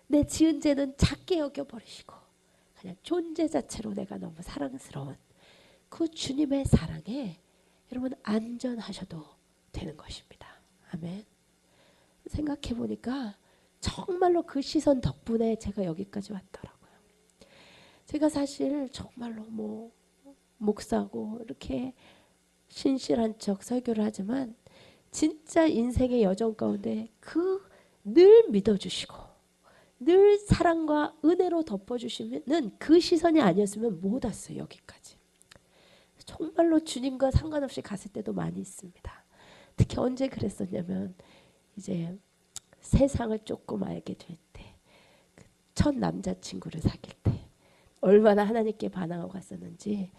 내 지은 죄는 작게 여겨버리시고 그냥 존재 자체로 내가 너무 사랑스러운 그 주님의 사랑에 여러분 안전하셔도 되는 것입니다. 아멘. 생각해 보니까 정말로 그 시선 덕분에 제가 여기까지 왔더라고요. 제가 사실 정말로 뭐 목사고 이렇게 신실한 척 설교를 하지만 진짜 인생의 여정 가운데 그 늘 믿어주시고 늘 사랑과 은혜로 덮어주시는 그 시선이 아니었으면 못 왔어요. 여기까지. 정말로 주님과 상관없이 갔을 때도 많이 있습니다. 특히 언제 그랬었냐면 이제 세상을 조금 알게 될 때, 첫 남자친구를 사귈 때 얼마나 하나님께 반항하고 갔었는지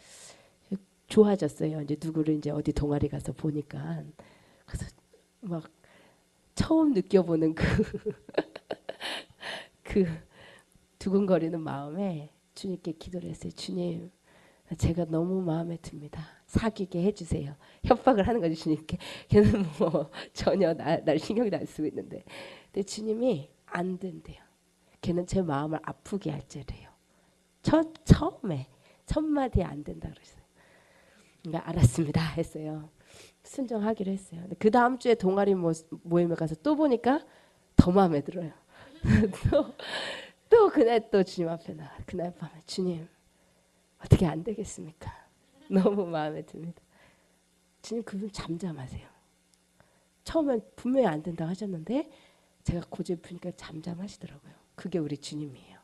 좋아졌어요. 이제 누구를 이제 어디 동아리 가서 보니까 그래서 막 처음 느껴보는 그 두근거리는 마음에 주님께 기도를 했어요. 주님, 제가 너무 마음에 듭니다. 사귀게 해주세요. 협박을 하는 거죠, 주님께. 걔는 뭐 전혀 날 신경도 안 쓰고 있는데. 근데 주님이 안 된대요. 걔는 제 마음을 아프게 할 죄래요. 처음에 첫 마디에 안 된다 그랬어요. 그러니까 알았습니다 했어요. 순종하기로 했어요. 근데 그 다음 주에 동아리 모임에 가서 또 보니까 더 마음에 들어요. 또 그날 또 주님 앞에 나와. 그날 밤에 주님 어떻게 안 되겠습니까? 너무 마음에 듭니다. 주님 그분 잠잠하세요. 처음엔 분명히 안 된다고 하셨는데 제가 고집 부니까 잠잠하시더라고요. 그게 우리 주님이에요.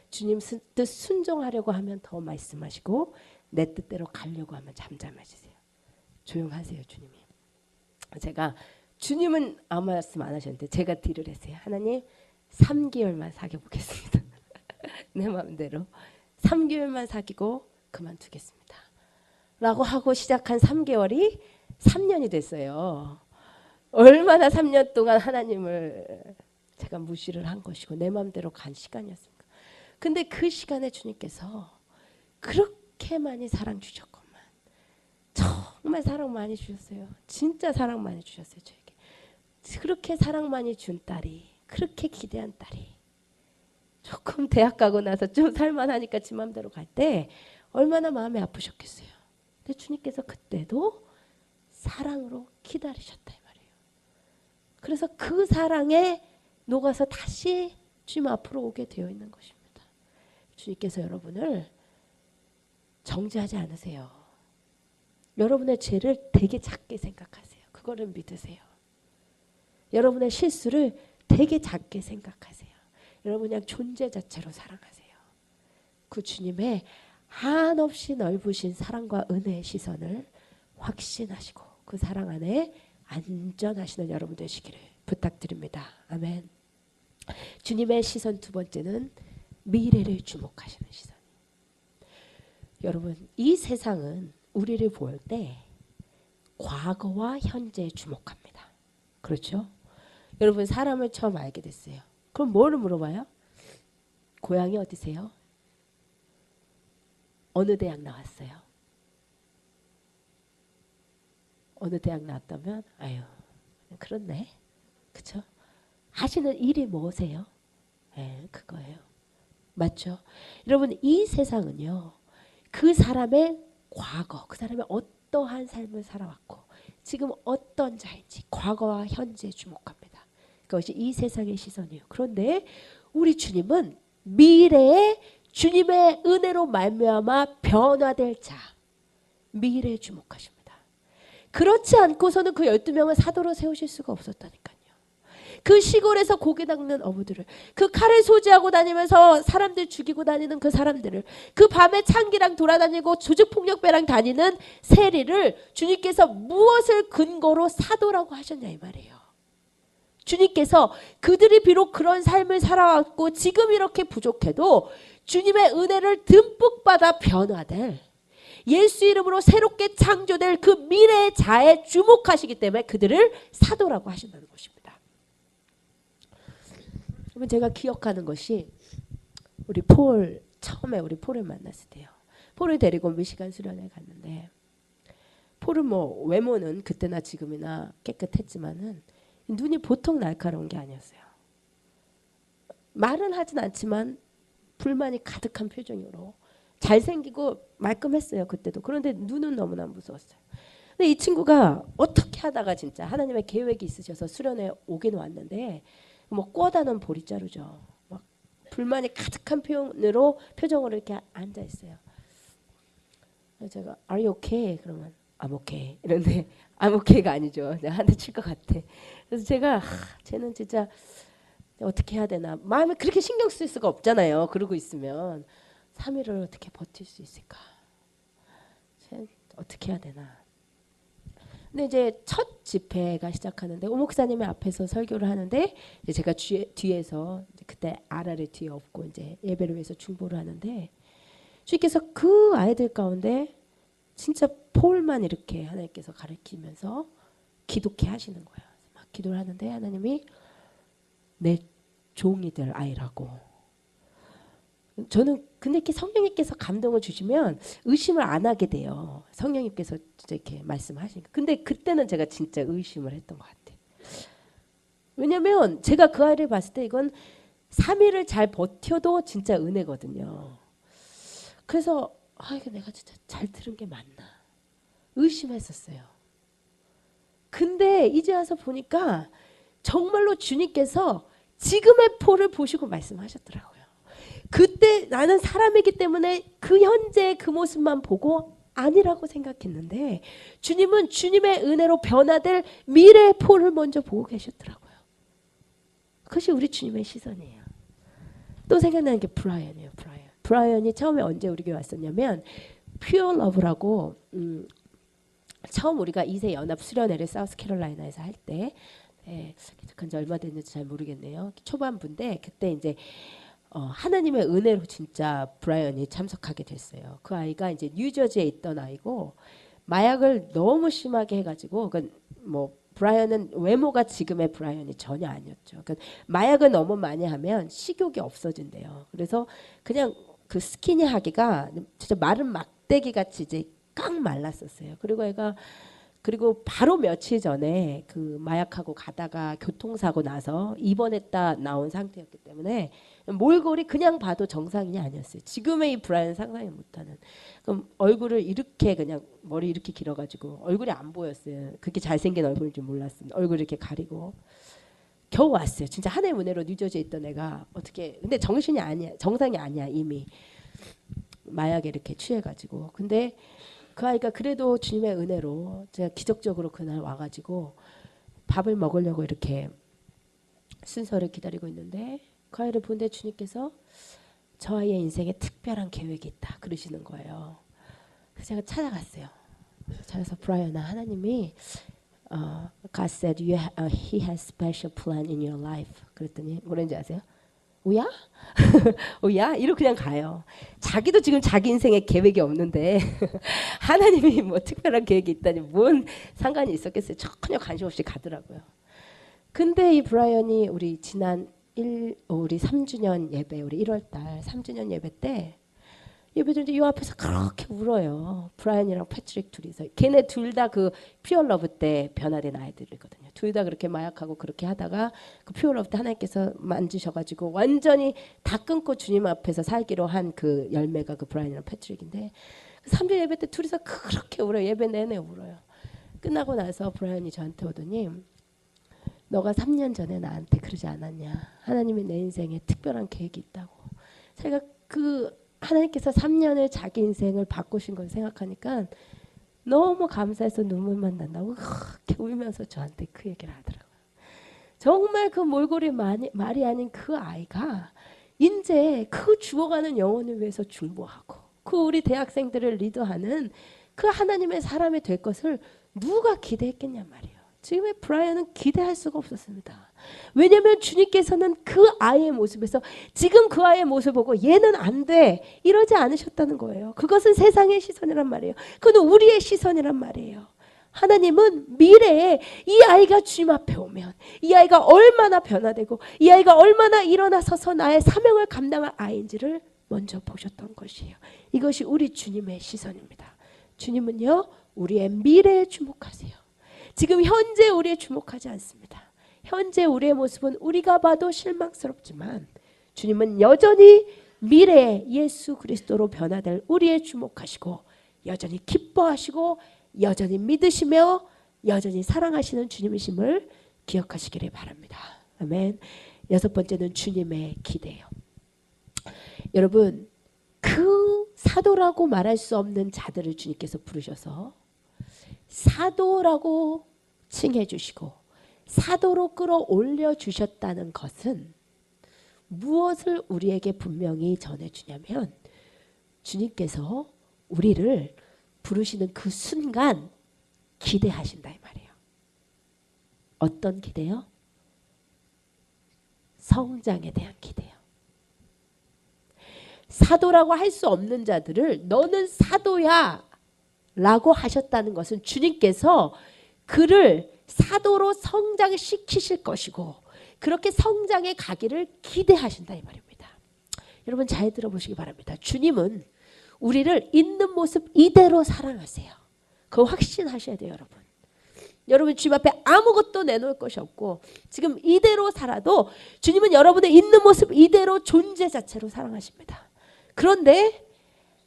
주님 뜻 순종하려고 하면 더 말씀하시고 내 뜻대로 가려고 하면 잠잠해지세요. 조용하세요, 주님이. 제가 주님은 아무 말씀 안 하셨는데 제가 딜을 했어요. 하나님 3개월만 사귀어 보겠습니다. 내 마음대로 3개월만 사귀고 그만두겠습니다. 라고 하고 시작한 3개월이 3년이 됐어요. 얼마나 3년 동안 하나님을 제가 무시를 한 것이고 내 마음대로 간 시간이었습니까? 근데 그 시간에 주님께서 그렇게 많이 사랑 주셨건만 정말 사랑 많이 주셨어요. 진짜 사랑 많이 주셨어요. 저에게. 그렇게 사랑 많이 준 딸이 그렇게 기대한 딸이 조금 대학 가고 나서 좀 살만하니까 지 맘대로 갈 때 얼마나 마음이 아프셨겠어요. 근데 주님께서 그때도 사랑으로 기다리셨다 이 말이에요. 그래서 그 사랑에 녹아서 다시 주님 앞으로 오게 되어 있는 것입니다. 주님께서 여러분을 정죄하지 않으세요. 여러분의 죄를 되게 작게 생각하세요. 그거를 믿으세요. 여러분의 실수를 되게 작게 생각하세요. 여러분 그냥 존재 자체로 사랑하세요. 그 주님의 한없이 넓으신 사랑과 은혜의 시선을 확신하시고 그 사랑 안에 안전하시는 여러분 되시기를 부탁드립니다. 아멘. 주님의 시선 두 번째는 미래를 주목하시는 시선. 여러분, 이 세상은 우리를 볼 때 과거와 현재에 주목합니다. 그렇죠? 여러분, 사람을 처음 알게 됐어요. 그럼 뭐를 물어봐요? 고향이 어디세요? 어느 대학 나왔어요? 어느 대학 나왔다면 아유 그렇네. 그쵸? 하시는 일이 뭐세요? 그거예요. 맞죠? 여러분, 이 세상은요, 그 사람의 과거, 그 사람의 어떠한 삶을 살아왔고 지금 어떤 자인지 과거와 현재에 주목합니다. 그것이 이 세상의 시선이에요. 그런데 우리 주님은 미래에 주님의 은혜로 말미암아 변화될 자, 미래에 주목하십니다. 그렇지 않고서는 그 12명을 사도로 세우실 수가 없었다니까요. 그 시골에서 고기 닦는 어부들을, 그 칼을 소지하고 다니면서 사람들 죽이고 다니는 그 사람들을, 그 밤에 창기랑 돌아다니고 조직폭력배랑 다니는 세리를 주님께서 무엇을 근거로 사도라고 하셨냐 이 말이에요. 주님께서 그들이 비록 그런 삶을 살아왔고 지금 이렇게 부족해도 주님의 은혜를 듬뿍 받아 변화될, 예수 이름으로 새롭게 창조될 그 미래의 자에 주목하시기 때문에 그들을 사도라고 하신다는 것입니다. 그러면 제가 기억하는 것이 우리 처음에 우리 폴을 만났을 때요. 폴을 데리고 미시간 수련회 갔는데 폴은 뭐 외모는 그때나 지금이나 깨끗했지만은 눈이 보통 날카로운 게 아니었어요. 말은 하진 않지만 불만이 가득한 표정으로 잘생기고 말끔했어요. 그때도. 그런데 눈은 너무나 무서웠어요. 근데 이 친구가 어떻게 하다가 진짜 하나님의 계획이 있으셔서 수련회 오긴 왔는데 뭐 꿔다는 보리자루죠. 막 불만이 가득한 표정으로 이렇게 앉아 있어요. 제가 Are you okay? 그러면 I'm okay. 이런데 I'm okay가 아니죠. 내가 한 대 칠 것 같아. 그래서 제가 쟤는 진짜 어떻게 해야 되나. 마음에 그렇게 신경 쓸 수가 없잖아요. 그러고 있으면 3일을 어떻게 버틸 수 있을까. 쟤 어떻게 해야 되나. 근데 이제 첫 집회가 시작하는데 오 목사님이 앞에서 설교를 하는데 이제 제가 뒤에서 그때 아라를 뒤에 업고 이제 예배를 위해서 중보를 하는데 주님께서 그 아이들 가운데 진짜 폴만 이렇게 하나님께서 가르치면서 기독해 하시는 거예요. 막 기도를 하는데 하나님이 내 종이들 아이라고. 저는 근데 이렇게 성령님께서 감동을 주시면 의심을 안 하게 돼요. 성령님께서 이렇게 말씀하시니까. 근데 그때는 제가 진짜 의심을 했던 것 같아요. 왜냐면 제가 그 아이를 봤을 때 이건 3일을 잘 버텨도 진짜 은혜거든요. 그래서 이거 내가 진짜 잘 들은 게 맞나 의심했었어요. 근데 이제 와서 보니까 정말로 주님께서 지금의 폴을 보시고 말씀하셨더라고요. 그때 나는 사람이기 때문에 그 현재의 그 모습만 보고 아니라고 생각했는데 주님은 주님의 은혜로 변화될 미래의 폴을 먼저 보고 계셨더라고요. 그것이 우리 주님의 시선이에요. 또 생각나는 게 브라이언이에요. 브라이언이 처음에 언제 우리 교회 왔었냐면 퓨어 러브라고 처음 우리가 2세 연합 수련회를 사우스캐롤라이나에서 할 때 기적한 지 얼마 됐는지 잘 모르겠네요. 초반부인데 그때 이제 하나님의 은혜로 진짜 브라이언이 참석하게 됐어요. 그 아이가 이제 뉴저지에 있던 아이고 마약을 너무 심하게 해가지고 뭐 브라이언은 외모가 지금의 브라이언이 전혀 아니었죠. 그러니까 마약을 너무 많이 하면 식욕이 없어진대요. 그래서 그냥 그 스키니하기가 진짜 마른 막대기 같이 이제 깡 말랐었어요. 그리고 바로 며칠 전에 그 마약하고 가다가 교통사고 나서 입원했다 나온 상태였기 때문에 몰골이 그냥 봐도 정상이 아니었어요. 지금의 이 브라이언 상상이 못하는. 그럼 얼굴을 이렇게 그냥 머리 이렇게 길어가지고 얼굴이 안 보였어요. 그렇게 잘생긴 얼굴인 줄 몰랐습니다. 얼굴 이렇게 가리고 겨우 왔어요. 진짜 하나의 은혜로 뉴저지에 있던 애가 어떻게 근데 정신이 아니야. 정상이 아니야 이미. 마약에 이렇게 취해가지고. 근데 그 아이가 그래도 주님의 은혜로 제가 기적적으로 그날 와가지고 밥을 먹으려고 이렇게 순서를 기다리고 있는데 그 아이를 보는데 주님께서 저 아이의 인생에 특별한 계획이 있다 그러시는 거예요. 그래서 제가 찾아갔어요. 찾아서 브라이언아, 하나님이 God said He has special plan in your life. 그랬더니 뭐랬는지 아세요? 오야? 오야? 이러고 그냥 가요. 자기도 지금 자기 인생에 계획이 없는데 하나님이 뭐 특별한 계획이 있다니 뭔 상관이 있었겠어요. 전혀 관심 없이 가더라고요. 근데 이 브라이언이 우리 지난 우리 3주년 예배, 우리 1월달 3주년 예배 때 예배드리는데 이 앞에서 그렇게 울어요. 브라이언이랑 패트릭 둘이서. 걔네 둘 다 그 퓨어 러브 때 변화된 아이들이거든요. 둘 다 그렇게 마약하고 그렇게 하다가 그 퓨어 러브 때 하나님께서 만지셔가지고 완전히 다 끊고 주님 앞에서 살기로 한 그 열매가 그 브라이언이랑 패트릭인데 3주년 예배 때 둘이서 그렇게 울어요. 예배 내내 울어요. 끝나고 나서 브라이언이 저한테 오더니 너가 3년 전에 나한테 그러지 않았냐. 하나님이 내 인생에 특별한 계획이 있다고. 제가 그 하나님께서 3년을 자기 인생을 바꾸신 걸 생각하니까 너무 감사해서 눈물만 난다고 그렇게 울면서 저한테 그 얘기를 하더라고요. 정말 그 몰골이 말이 아닌 그 아이가 이제 그 죽어가는 영혼을 위해서 중보하고 그 우리 대학생들을 리더하는 그 하나님의 사람이 될 것을 누가 기대했겠냔 말이에요. 지금의 브라이언은 기대할 수가 없었습니다. 왜냐하면 주님께서는 그 아이의 모습에서 지금 그 아이의 모습을 보고 얘는 안 돼 이러지 않으셨다는 거예요. 그것은 세상의 시선이란 말이에요. 그건 우리의 시선이란 말이에요. 하나님은 미래에 이 아이가 주님 앞에 오면 이 아이가 얼마나 변화되고 이 아이가 얼마나 일어나서서 나의 사명을 감당할 아이인지를 먼저 보셨던 것이에요. 이것이 우리 주님의 시선입니다. 주님은요 우리의 미래에 주목하세요. 지금 현재 우리에 주목하지 않습니다. 현재 우리의 모습은 우리가 봐도 실망스럽지만 주님은 여전히 미래에 예수 그리스도로 변화될 우리에 주목하시고 여전히 기뻐하시고 여전히 믿으시며 여전히 사랑하시는 주님이심을 기억하시기를 바랍니다. 아멘. 6번째는 주님의 기대예요. 여러분 그 사도라고 말할 수 없는 자들을 주님께서 부르셔서 사도라고 칭해 주시고 사도로 끌어올려 주셨다는 것은 무엇을 우리에게 분명히 전해 주냐면 주님께서 우리를 부르시는 그 순간 기대하신다 이 말이에요. 어떤 기대요? 성장에 대한 기대요. 사도라고 할 수 없는 자들을 너는 사도야 라고 하셨다는 것은 주님께서 그를 사도로 성장시키실 것이고 그렇게 성장해 가기를 기대하신다 이 말입니다. 여러분 잘 들어보시기 바랍니다. 주님은 우리를 있는 모습 이대로 사랑하세요. 그거 확신하셔야 돼요. 여러분 주님 앞에 아무것도 내놓을 것이 없고 지금 이대로 살아도 주님은 여러분의 있는 모습 이대로 존재 자체로 사랑하십니다. 그런데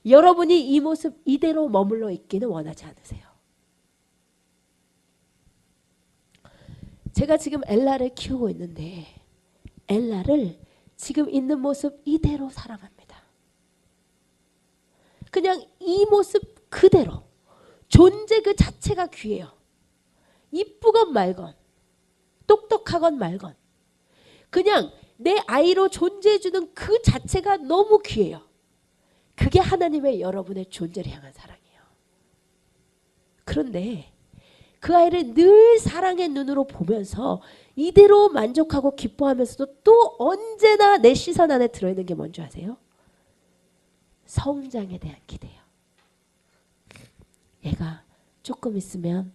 여러분이 이 모습 이대로 머물러 있기는 원하지 않으세요. 제가 지금 엘라를 키우고 있는데 엘라를 지금 있는 모습 이대로 사랑합니다. 그냥 이 모습 그대로 존재 그 자체가 귀해요. 이쁘건 말건 똑똑하건 말건 그냥 내 아이로 존재해주는 그 자체가 너무 귀해요. 그게 하나님의 여러분의 존재를 향한 사랑이에요. 그런데 그 아이를 늘 사랑의 눈으로 보면서 이대로 만족하고 기뻐하면서도 또 언제나 내 시선 안에 들어있는 게 뭔지 아세요? 성장에 대한 기대예요. 얘가 조금 있으면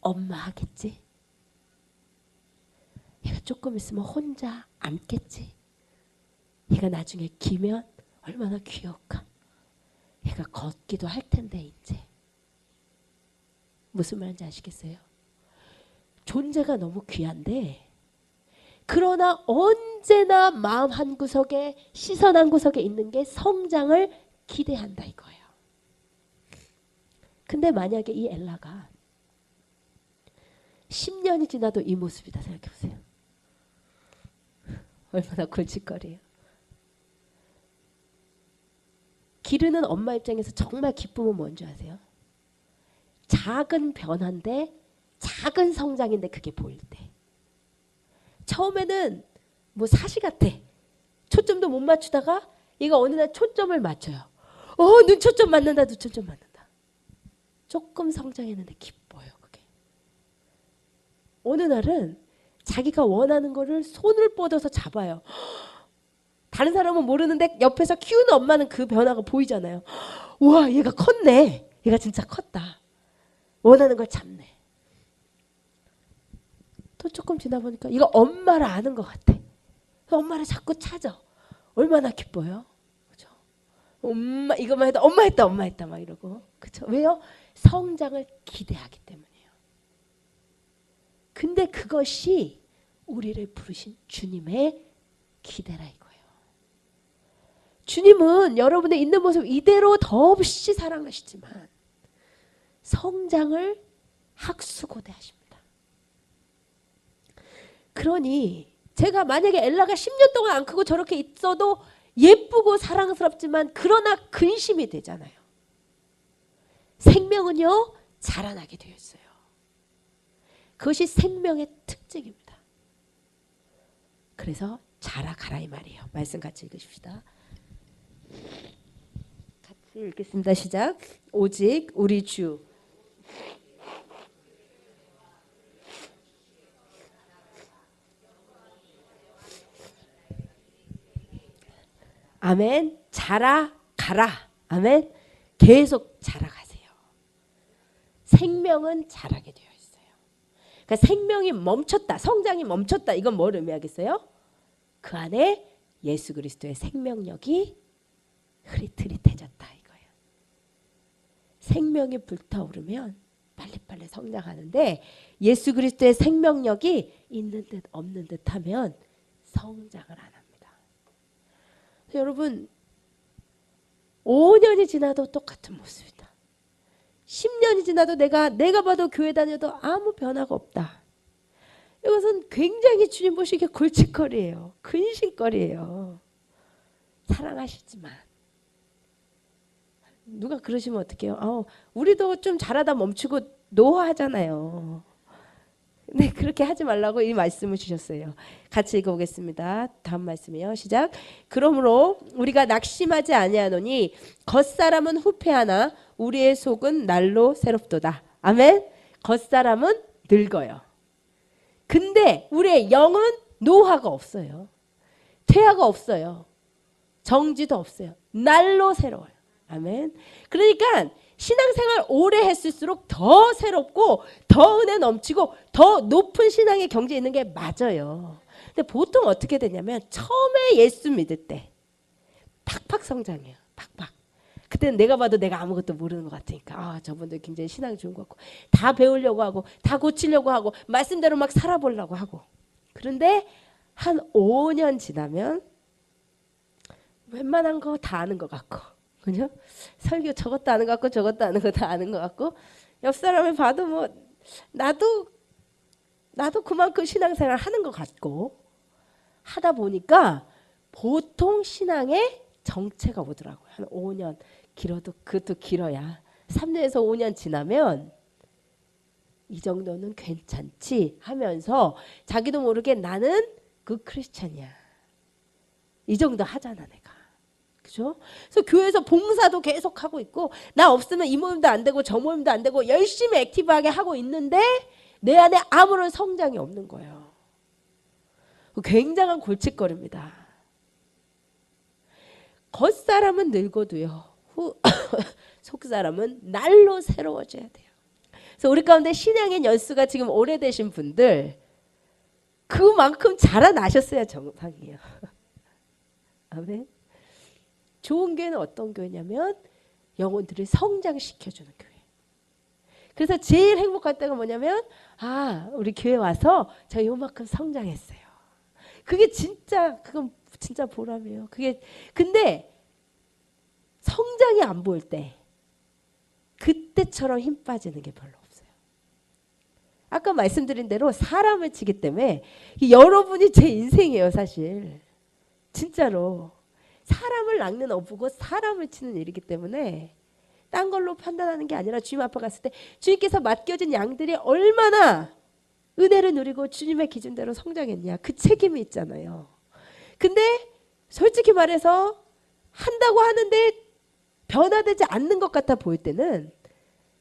엄마 하겠지? 얘가 조금 있으면 혼자 앉겠지? 얘가 나중에 기면 얼마나 귀여울까? 얘가 걷기도 할 텐데 이제. 무슨 말인지 아시겠어요? 존재가 너무 귀한데 그러나 언제나 마음 한 구석에 시선 한 구석에 있는 게 성장을 기대한다 이거예요. 근데 만약에 이 엘라가 10년이 지나도 이 모습이다 생각해 보세요. 얼마나 골칫거리예요. 기르는 엄마 입장에서 정말 기쁨은 뭔지 아세요? 작은 변화인데 작은 성장인데 그게 보일 때. 처음에는 뭐 사시 같아. 초점도 못 맞추다가 이거 어느 날 초점을 맞춰요. 눈 초점 맞는다. 눈 초점 맞는다. 조금 성장했는데 기뻐요. 그게. 어느 날은 자기가 원하는 거를 손을 뻗어서 잡아요. 다른 사람은 모르는데 옆에서 키우는 엄마는 그 변화가 보이잖아요. 우와, 얘가 컸네. 얘가 진짜 컸다. 원하는 걸 잡네. 또 조금 지나 보니까 이거 엄마를 아는 것 같아. 엄마를 자꾸 찾아. 얼마나 기뻐요. 그죠? 엄마, 이것만 해도 엄마 했다, 엄마 했다 막 이러고. 그죠? 왜요? 성장을 기대하기 때문이에요. 근데 그것이 우리를 부르신 주님의 기대라 이거예요. 주님은 여러분의 있는 모습 이대로 더없이 사랑하시지만 성장을 학수고대 하십니다. 그러니 제가 만약에 엘라가 10년 동안 안 크고 저렇게 있어도 예쁘고 사랑스럽지만 그러나 근심이 되잖아요. 생명은요 자라나게 되어 있어요. 그것이 생명의 특징입니다. 그래서 자라가라 이 말이에요. 말씀 같이 읽으십시다. 같이 읽겠습니다. 시작. 오직 우리 주 아멘. 자라가라. 아멘. 계속 자라가세요. 생명은 자라게 되어 있어요. 그러니까 생명이 멈췄다. 성장이 멈췄다. 이건 뭘 의미하겠어요? 그 안에 예수 그리스도의 생명력이 흐릿흐릿해졌다 이거예요. 생명이 불타오르면 빨리빨리 성장하는데 예수 그리스도의 생명력이 있는 듯 없는 듯 하면 성장을 안 합니다. 여러분 5년이 지나도 똑같은 모습이다. 10년이 지나도 내가 봐도 교회 다녀도 아무 변화가 없다. 이것은 굉장히 주님 보시기에 골칫거리예요. 근심거리예요. 사랑하시지만 누가 그러시면 어떡해요? 우리도 좀 잘하다 멈추고 노하잖아요. 네, 그렇게 하지 말라고 이 말씀을 주셨어요. 같이 읽어보겠습니다. 다음 말씀이요. 시작. 그러므로 우리가 낙심하지 아니하노니 겉사람은 후패하나 우리의 속은 날로 새롭도다. 아멘. 겉사람은 늙어요. 근데 우리의 영은 노화가 없어요. 퇴화가 없어요. 정지도 없어요. 날로 새로워요. 아멘. 그러니까 신앙생활 오래 했을수록 더 새롭고 더 은혜 넘치고 더 높은 신앙의 경지에 있는 게 맞아요. 근데 보통 어떻게 되냐면 처음에 예수 믿을 때 팍팍 성장해요. 팍팍. 그때는 내가 봐도 내가 아무것도 모르는 것 같으니까 저분들 굉장히 신앙이 좋은 것 같고 다 배우려고 하고 다 고치려고 하고 말씀대로 막 살아보려고 하고 그런데 한 5년 지나면 웬만한 거 다 아는 것 같고 그죠? 설교 저것도 아는 것 같고 저것도 아는 거 다 아는 것 같고 옆 사람을 봐도 뭐 나도 그만큼 신앙생활 하는 것 같고 하다 보니까 보통 신앙에 정체가 오더라고요. 한 5년 길어도 그것도 길어야 3년에서 5년 지나면 이 정도는 괜찮지 하면서 자기도 모르게 나는 그 크리스찬이야. 이 정도 하잖아 내가. 그죠? 그래서 교회에서 봉사도 계속 하고 있고 나 없으면 이 모임도 안 되고 저 모임도 안 되고 열심히 액티브하게 하고 있는데 내 안에 아무런 성장이 없는 거예요. 굉장한 골칫거리입니다. 겉사람은 늙어도요. 속사람은 날로 새로워져야 돼요. 그래서 우리 가운데 신앙의 연수가 지금 오래되신 분들 그만큼 자라나셨어야 정상이에요. 아멘. 좋은 교회는 어떤 교회냐면 영혼들을 성장시켜주는 교회. 그래서 제일 행복할 때가 뭐냐면 우리 교회 와서 저 요만큼 성장했어요. 그건 진짜 보람이에요. 근데 성장이 안 보일 때 그때처럼 힘 빠지는 게 별로 없어요. 아까 말씀드린 대로 사람을 치기 때문에 여러분이 제 인생이에요 사실. 진짜로. 사람을 낚는 어부고 사람을 치는 일이기 때문에 딴 걸로 판단하는 게 아니라 주님 앞에 갔을 때 주님께서 맡겨진 양들이 얼마나 은혜를 누리고 주님의 기준대로 성장했냐 그 책임이 있잖아요. 근데 솔직히 말해서 한다고 하는데 변화되지 않는 것 같아 보일 때는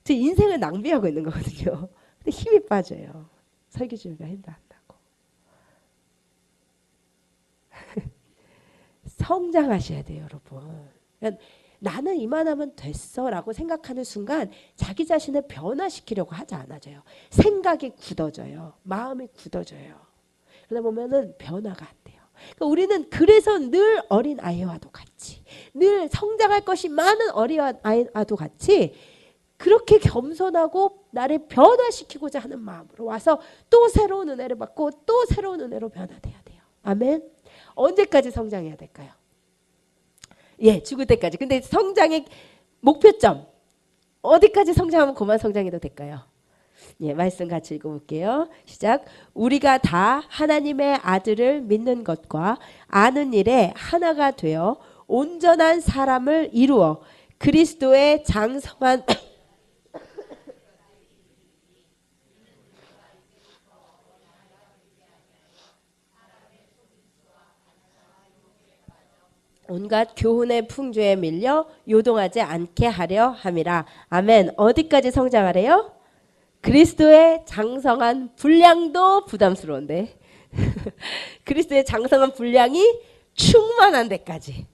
제 인생을 낭비하고 있는 거거든요. 근데 힘이 빠져요. 설교지가 힘도 안 나고. 성장하셔야 돼요, 여러분. 그러니까 나는 이만하면 됐어 라고 생각하는 순간 자기 자신을 변화시키려고 하지 않아져요. 생각이 굳어져요. 마음이 굳어져요. 그러다 보면은 변화가 안 돼요. 그러니까 우리는 그래서 늘 어린 아이와도 같이, 늘 성장할 것이 많은 어린 아이와도 같이 그렇게 겸손하고 나를 변화시키고자 하는 마음으로 와서 또 새로운 은혜를 받고 또 새로운 은혜로 변화돼야 돼요. 아멘. 언제까지 성장해야 될까요? 예, 죽을 때까지. 근데 성장의 목표점 어디까지 성장하면 그만 성장해도 될까요? 예, 말씀 같이 읽어볼게요. 시작. 우리가 다 하나님의 아들을 믿는 것과 아는 일에 하나가 되어 온전한 사람을 이루어 그리스도의 장성한 온갖 교훈의 풍조에 밀려 요동하지 않게 하려 함이라. 아멘. 어디까지 성장하래요? 그리스도의 장성한 분량도 부담스러운데 그리스도의 장성한 분량이 충만한 데까지.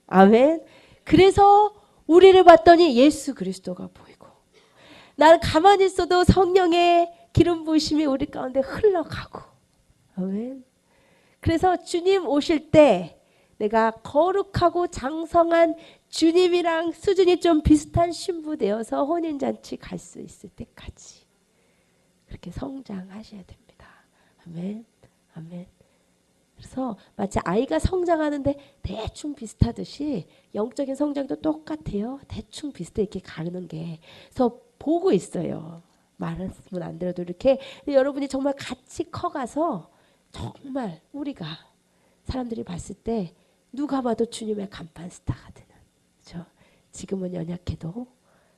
아멘. 그래서 우리를 봤더니 예수 그리스도가 보이고 나는 가만히 있어도 성령의 기름 부으심이 우리 가운데 흘러가고. 아멘. 그래서 주님 오실 때 내가 거룩하고 장성한 주님이랑 수준이 좀 비슷한 신부 되어서 혼인잔치 갈 수 있을 때까지 그렇게 성장하셔야 됩니다. 아멘. 아멘. 그래서 마치 아이가 성장하는데 대충 비슷하듯이 영적인 성장도 똑같아요. 대충 비슷해 이렇게 가는 게. 그래서 보고 있어요. 말은 안 들어도 이렇게. 여러분이 정말 같이 커가서 정말 우리가 사람들이 봤을 때 누가 봐도 주님의 간판 스타가 되는, 그렇죠? 지금은 연약해도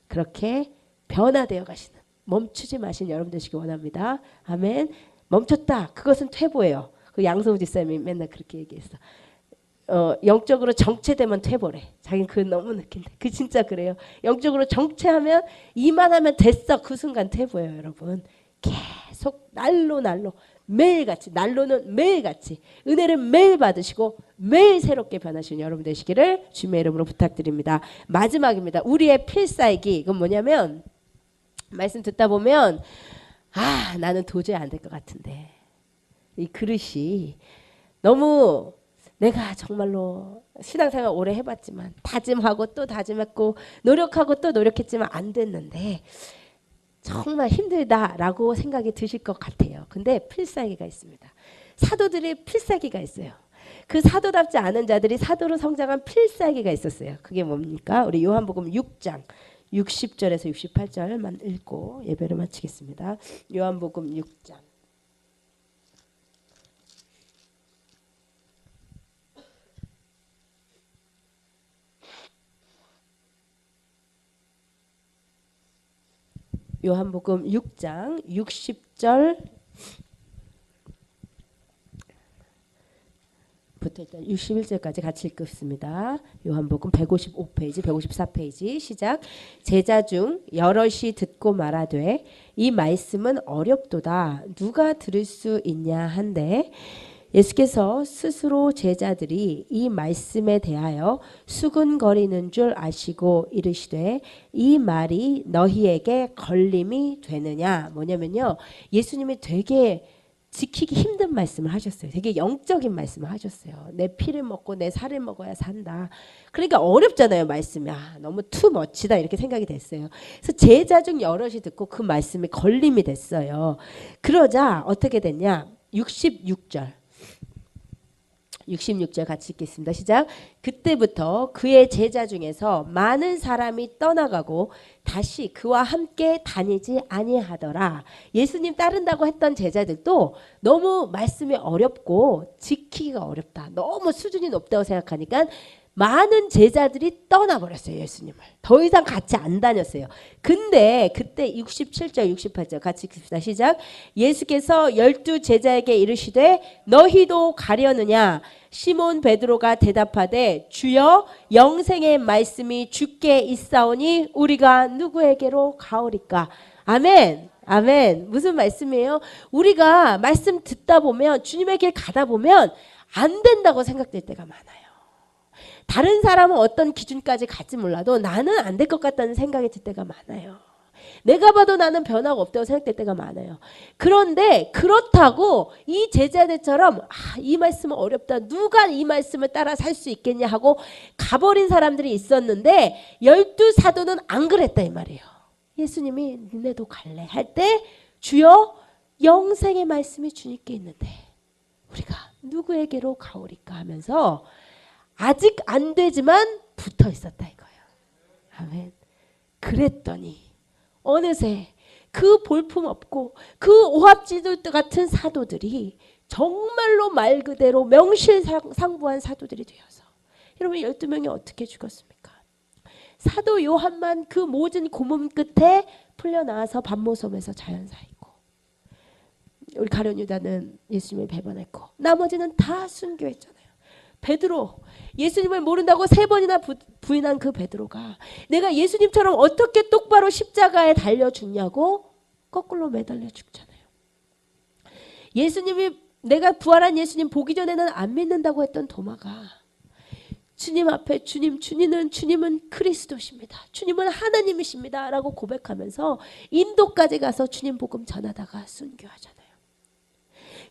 그렇게 변화되어 가시는, 멈추지 마신 여러분 되시기 원합니다. 아멘. 멈췄다. 그것은 퇴보예요. 그 양성우 집사님이 맨날 그렇게 얘기했어. 영적으로 정체되면 퇴보래. 자기는 그 너무 느낀대. 그 진짜 그래요. 영적으로 정체하면 이만하면 됐어. 그 순간 퇴보예요, 여러분. 계속 날로 매일같이, 날로는 매일같이 은혜를 매일 받으시고 매일 새롭게 변하시는 여러분 되시기를 주님의 이름으로 부탁드립니다. 마지막입니다. 우리의 필살기. 이건 뭐냐면 말씀 듣다 보면 나는 도저히 안 될 것 같은데 이 그릇이 너무 내가 정말로 신앙생활 오래 해봤지만 다짐하고 또 다짐했고 노력하고 또 노력했지만 안 됐는데 정말 힘들다라고 생각이 드실 것 같아요. 근데 필살기가 있습니다. 사도들의 필살기가 있어요. 그 사도답지 않은 자들이 사도로 성장한 필살기가 있었어요. 그게 뭡니까? 우리 요한복음 6장 60절에서 68절만 읽고 예배를 마치겠습니다. 요한복음 6장. 요한복음 6장 60절 부터 일단 61절까지 같이 읽겠습니다. 요한복음 155페이지 154페이지 시작. 제자 중 여럿이 듣고 말하되 이 말씀은 어렵도다 누가 들을 수 있냐 한데 예수께서 스스로 제자들이 이 말씀에 대하여 수근거리는 줄 아시고 이르시되 이 말이 너희에게 걸림이 되느냐. 뭐냐면요, 예수님이 되게 지키기 힘든 말씀을 하셨어요. 되게 영적인 말씀을 하셨어요. 내 피를 먹고 내 살을 먹어야 산다. 그러니까 어렵잖아요, 말씀이. 너무 투머치다 이렇게 생각이 됐어요. 그래서 제자 중 여럿이 듣고 그 말씀이 걸림이 됐어요. 그러자 어떻게 됐냐. 66절 같이 읽겠습니다. 시작. 그때부터 그의 제자 중에서 많은 사람이 떠나가고 다시 그와 함께 다니지 아니하더라. 예수님 따른다고 했던 제자들도 너무 말씀이 어렵고 지키기가 어렵다. 너무 수준이 높다고 생각하니까 많은 제자들이 떠나버렸어요. 예수님을. 더 이상 같이 안 다녔어요. 근데 그때 67절 68절 같이 읽읍시다. 시작. 예수께서 12 제자에게 이르시되 너희도 가려느냐. 시몬 베드로가 대답하되 주여 영생의 말씀이 주께 있사오니 우리가 누구에게로 가오리까. 아멘. 아멘. 무슨 말씀이에요? 우리가 말씀 듣다 보면 주님의 길 가다 보면 안 된다고 생각될 때가 많아요. 다른 사람은 어떤 기준까지 갈지 몰라도 나는 안 될 것 같다는 생각이 들 때가 많아요. 내가 봐도 나는 변화가 없다고 생각될 때가 많아요. 그런데 그렇다고 이 제자들처럼 이 말씀은 어렵다. 누가 이 말씀을 따라 살 수 있겠냐 하고 가버린 사람들이 있었는데 12 사도는 안 그랬다 이 말이에요. 예수님이 니네도 갈래 할 때 주여 영생의 말씀이 주님께 있는데 우리가 누구에게로 가오리까 하면서 아직 안 되지만 붙어 있었다 이거예요. 아멘. 그랬더니 어느새 그 볼품없고 그 오합지졸 같은 사도들이 정말로 말 그대로 명실상부한 사도들이 되어서 여러분 12명이 어떻게 죽었습니까? 사도 요한만 그 모든 고문 끝에 풀려나와서 밤모섬에서 자연사 있고 우리 가룟 유다는 예수님을 배반했고 나머지는 다 순교했잖아요. 베드로 예수님을 모른다고 3번이나 부인한 그 베드로가 내가 예수님처럼 어떻게 똑바로 십자가에 달려 죽냐고 거꾸로 매달려 죽잖아요. 예수님이 내가 부활한 예수님 보기 전에는 안 믿는다고 했던 도마가 주님 앞에 주님은 그리스도십니다. 주님은 하나님이십니다. 라고 고백하면서 인도까지 가서 주님 복음 전하다가 순교하잖아요.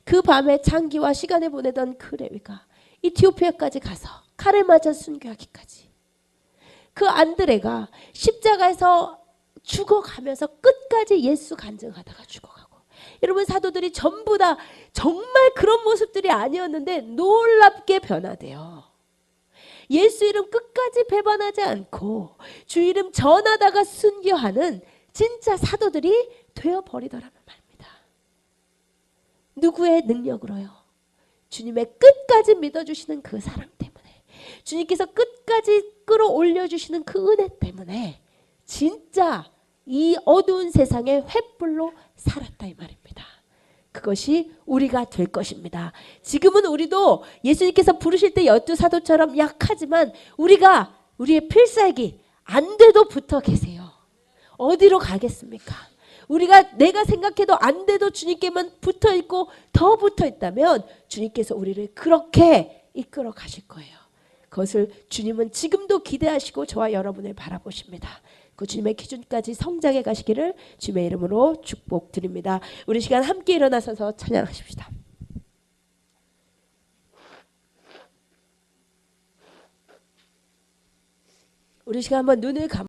그 밤에 장기와 시간을 보내던 그 레위가 이티오피아까지 가서 칼을 맞아 순교하기까지 그 안드레가 십자가에서 죽어가면서 끝까지 예수 간증하다가 죽어가고 여러분 사도들이 전부 다 정말 그런 모습들이 아니었는데 놀랍게 변화돼요. 예수 이름 끝까지 배반하지 않고 주 이름 전하다가 순교하는 진짜 사도들이 되어버리더라는 말입니다. 누구의 능력으로요? 주님의 끝까지 믿어주시는 그 사랑 때문에 주님께서 끝까지 끌어올려주시는 그 은혜 때문에 진짜 이 어두운 세상에 횃불로 살았다 이 말입니다. 그것이 우리가 될 것입니다. 지금은 우리도 예수님께서 부르실 때 12 사도처럼 약하지만 우리가 우리의 필살기 안 돼도 붙어 계세요. 어디로 가겠습니까? 내가 생각해도 안 돼도 주님께만 붙어 있고 더 붙어 있다면 주님께서 우리를 그렇게 이끌어 가실 거예요. 그것을 주님은 지금도 기대하시고 저와 여러분을 바라보십니다. 그 주님의 기준까지 성장해 가시기를 주님의 이름으로 축복드립니다. 우리 시간 함께 일어나서서 찬양하십시다. 우리 시간 한번 눈을 감고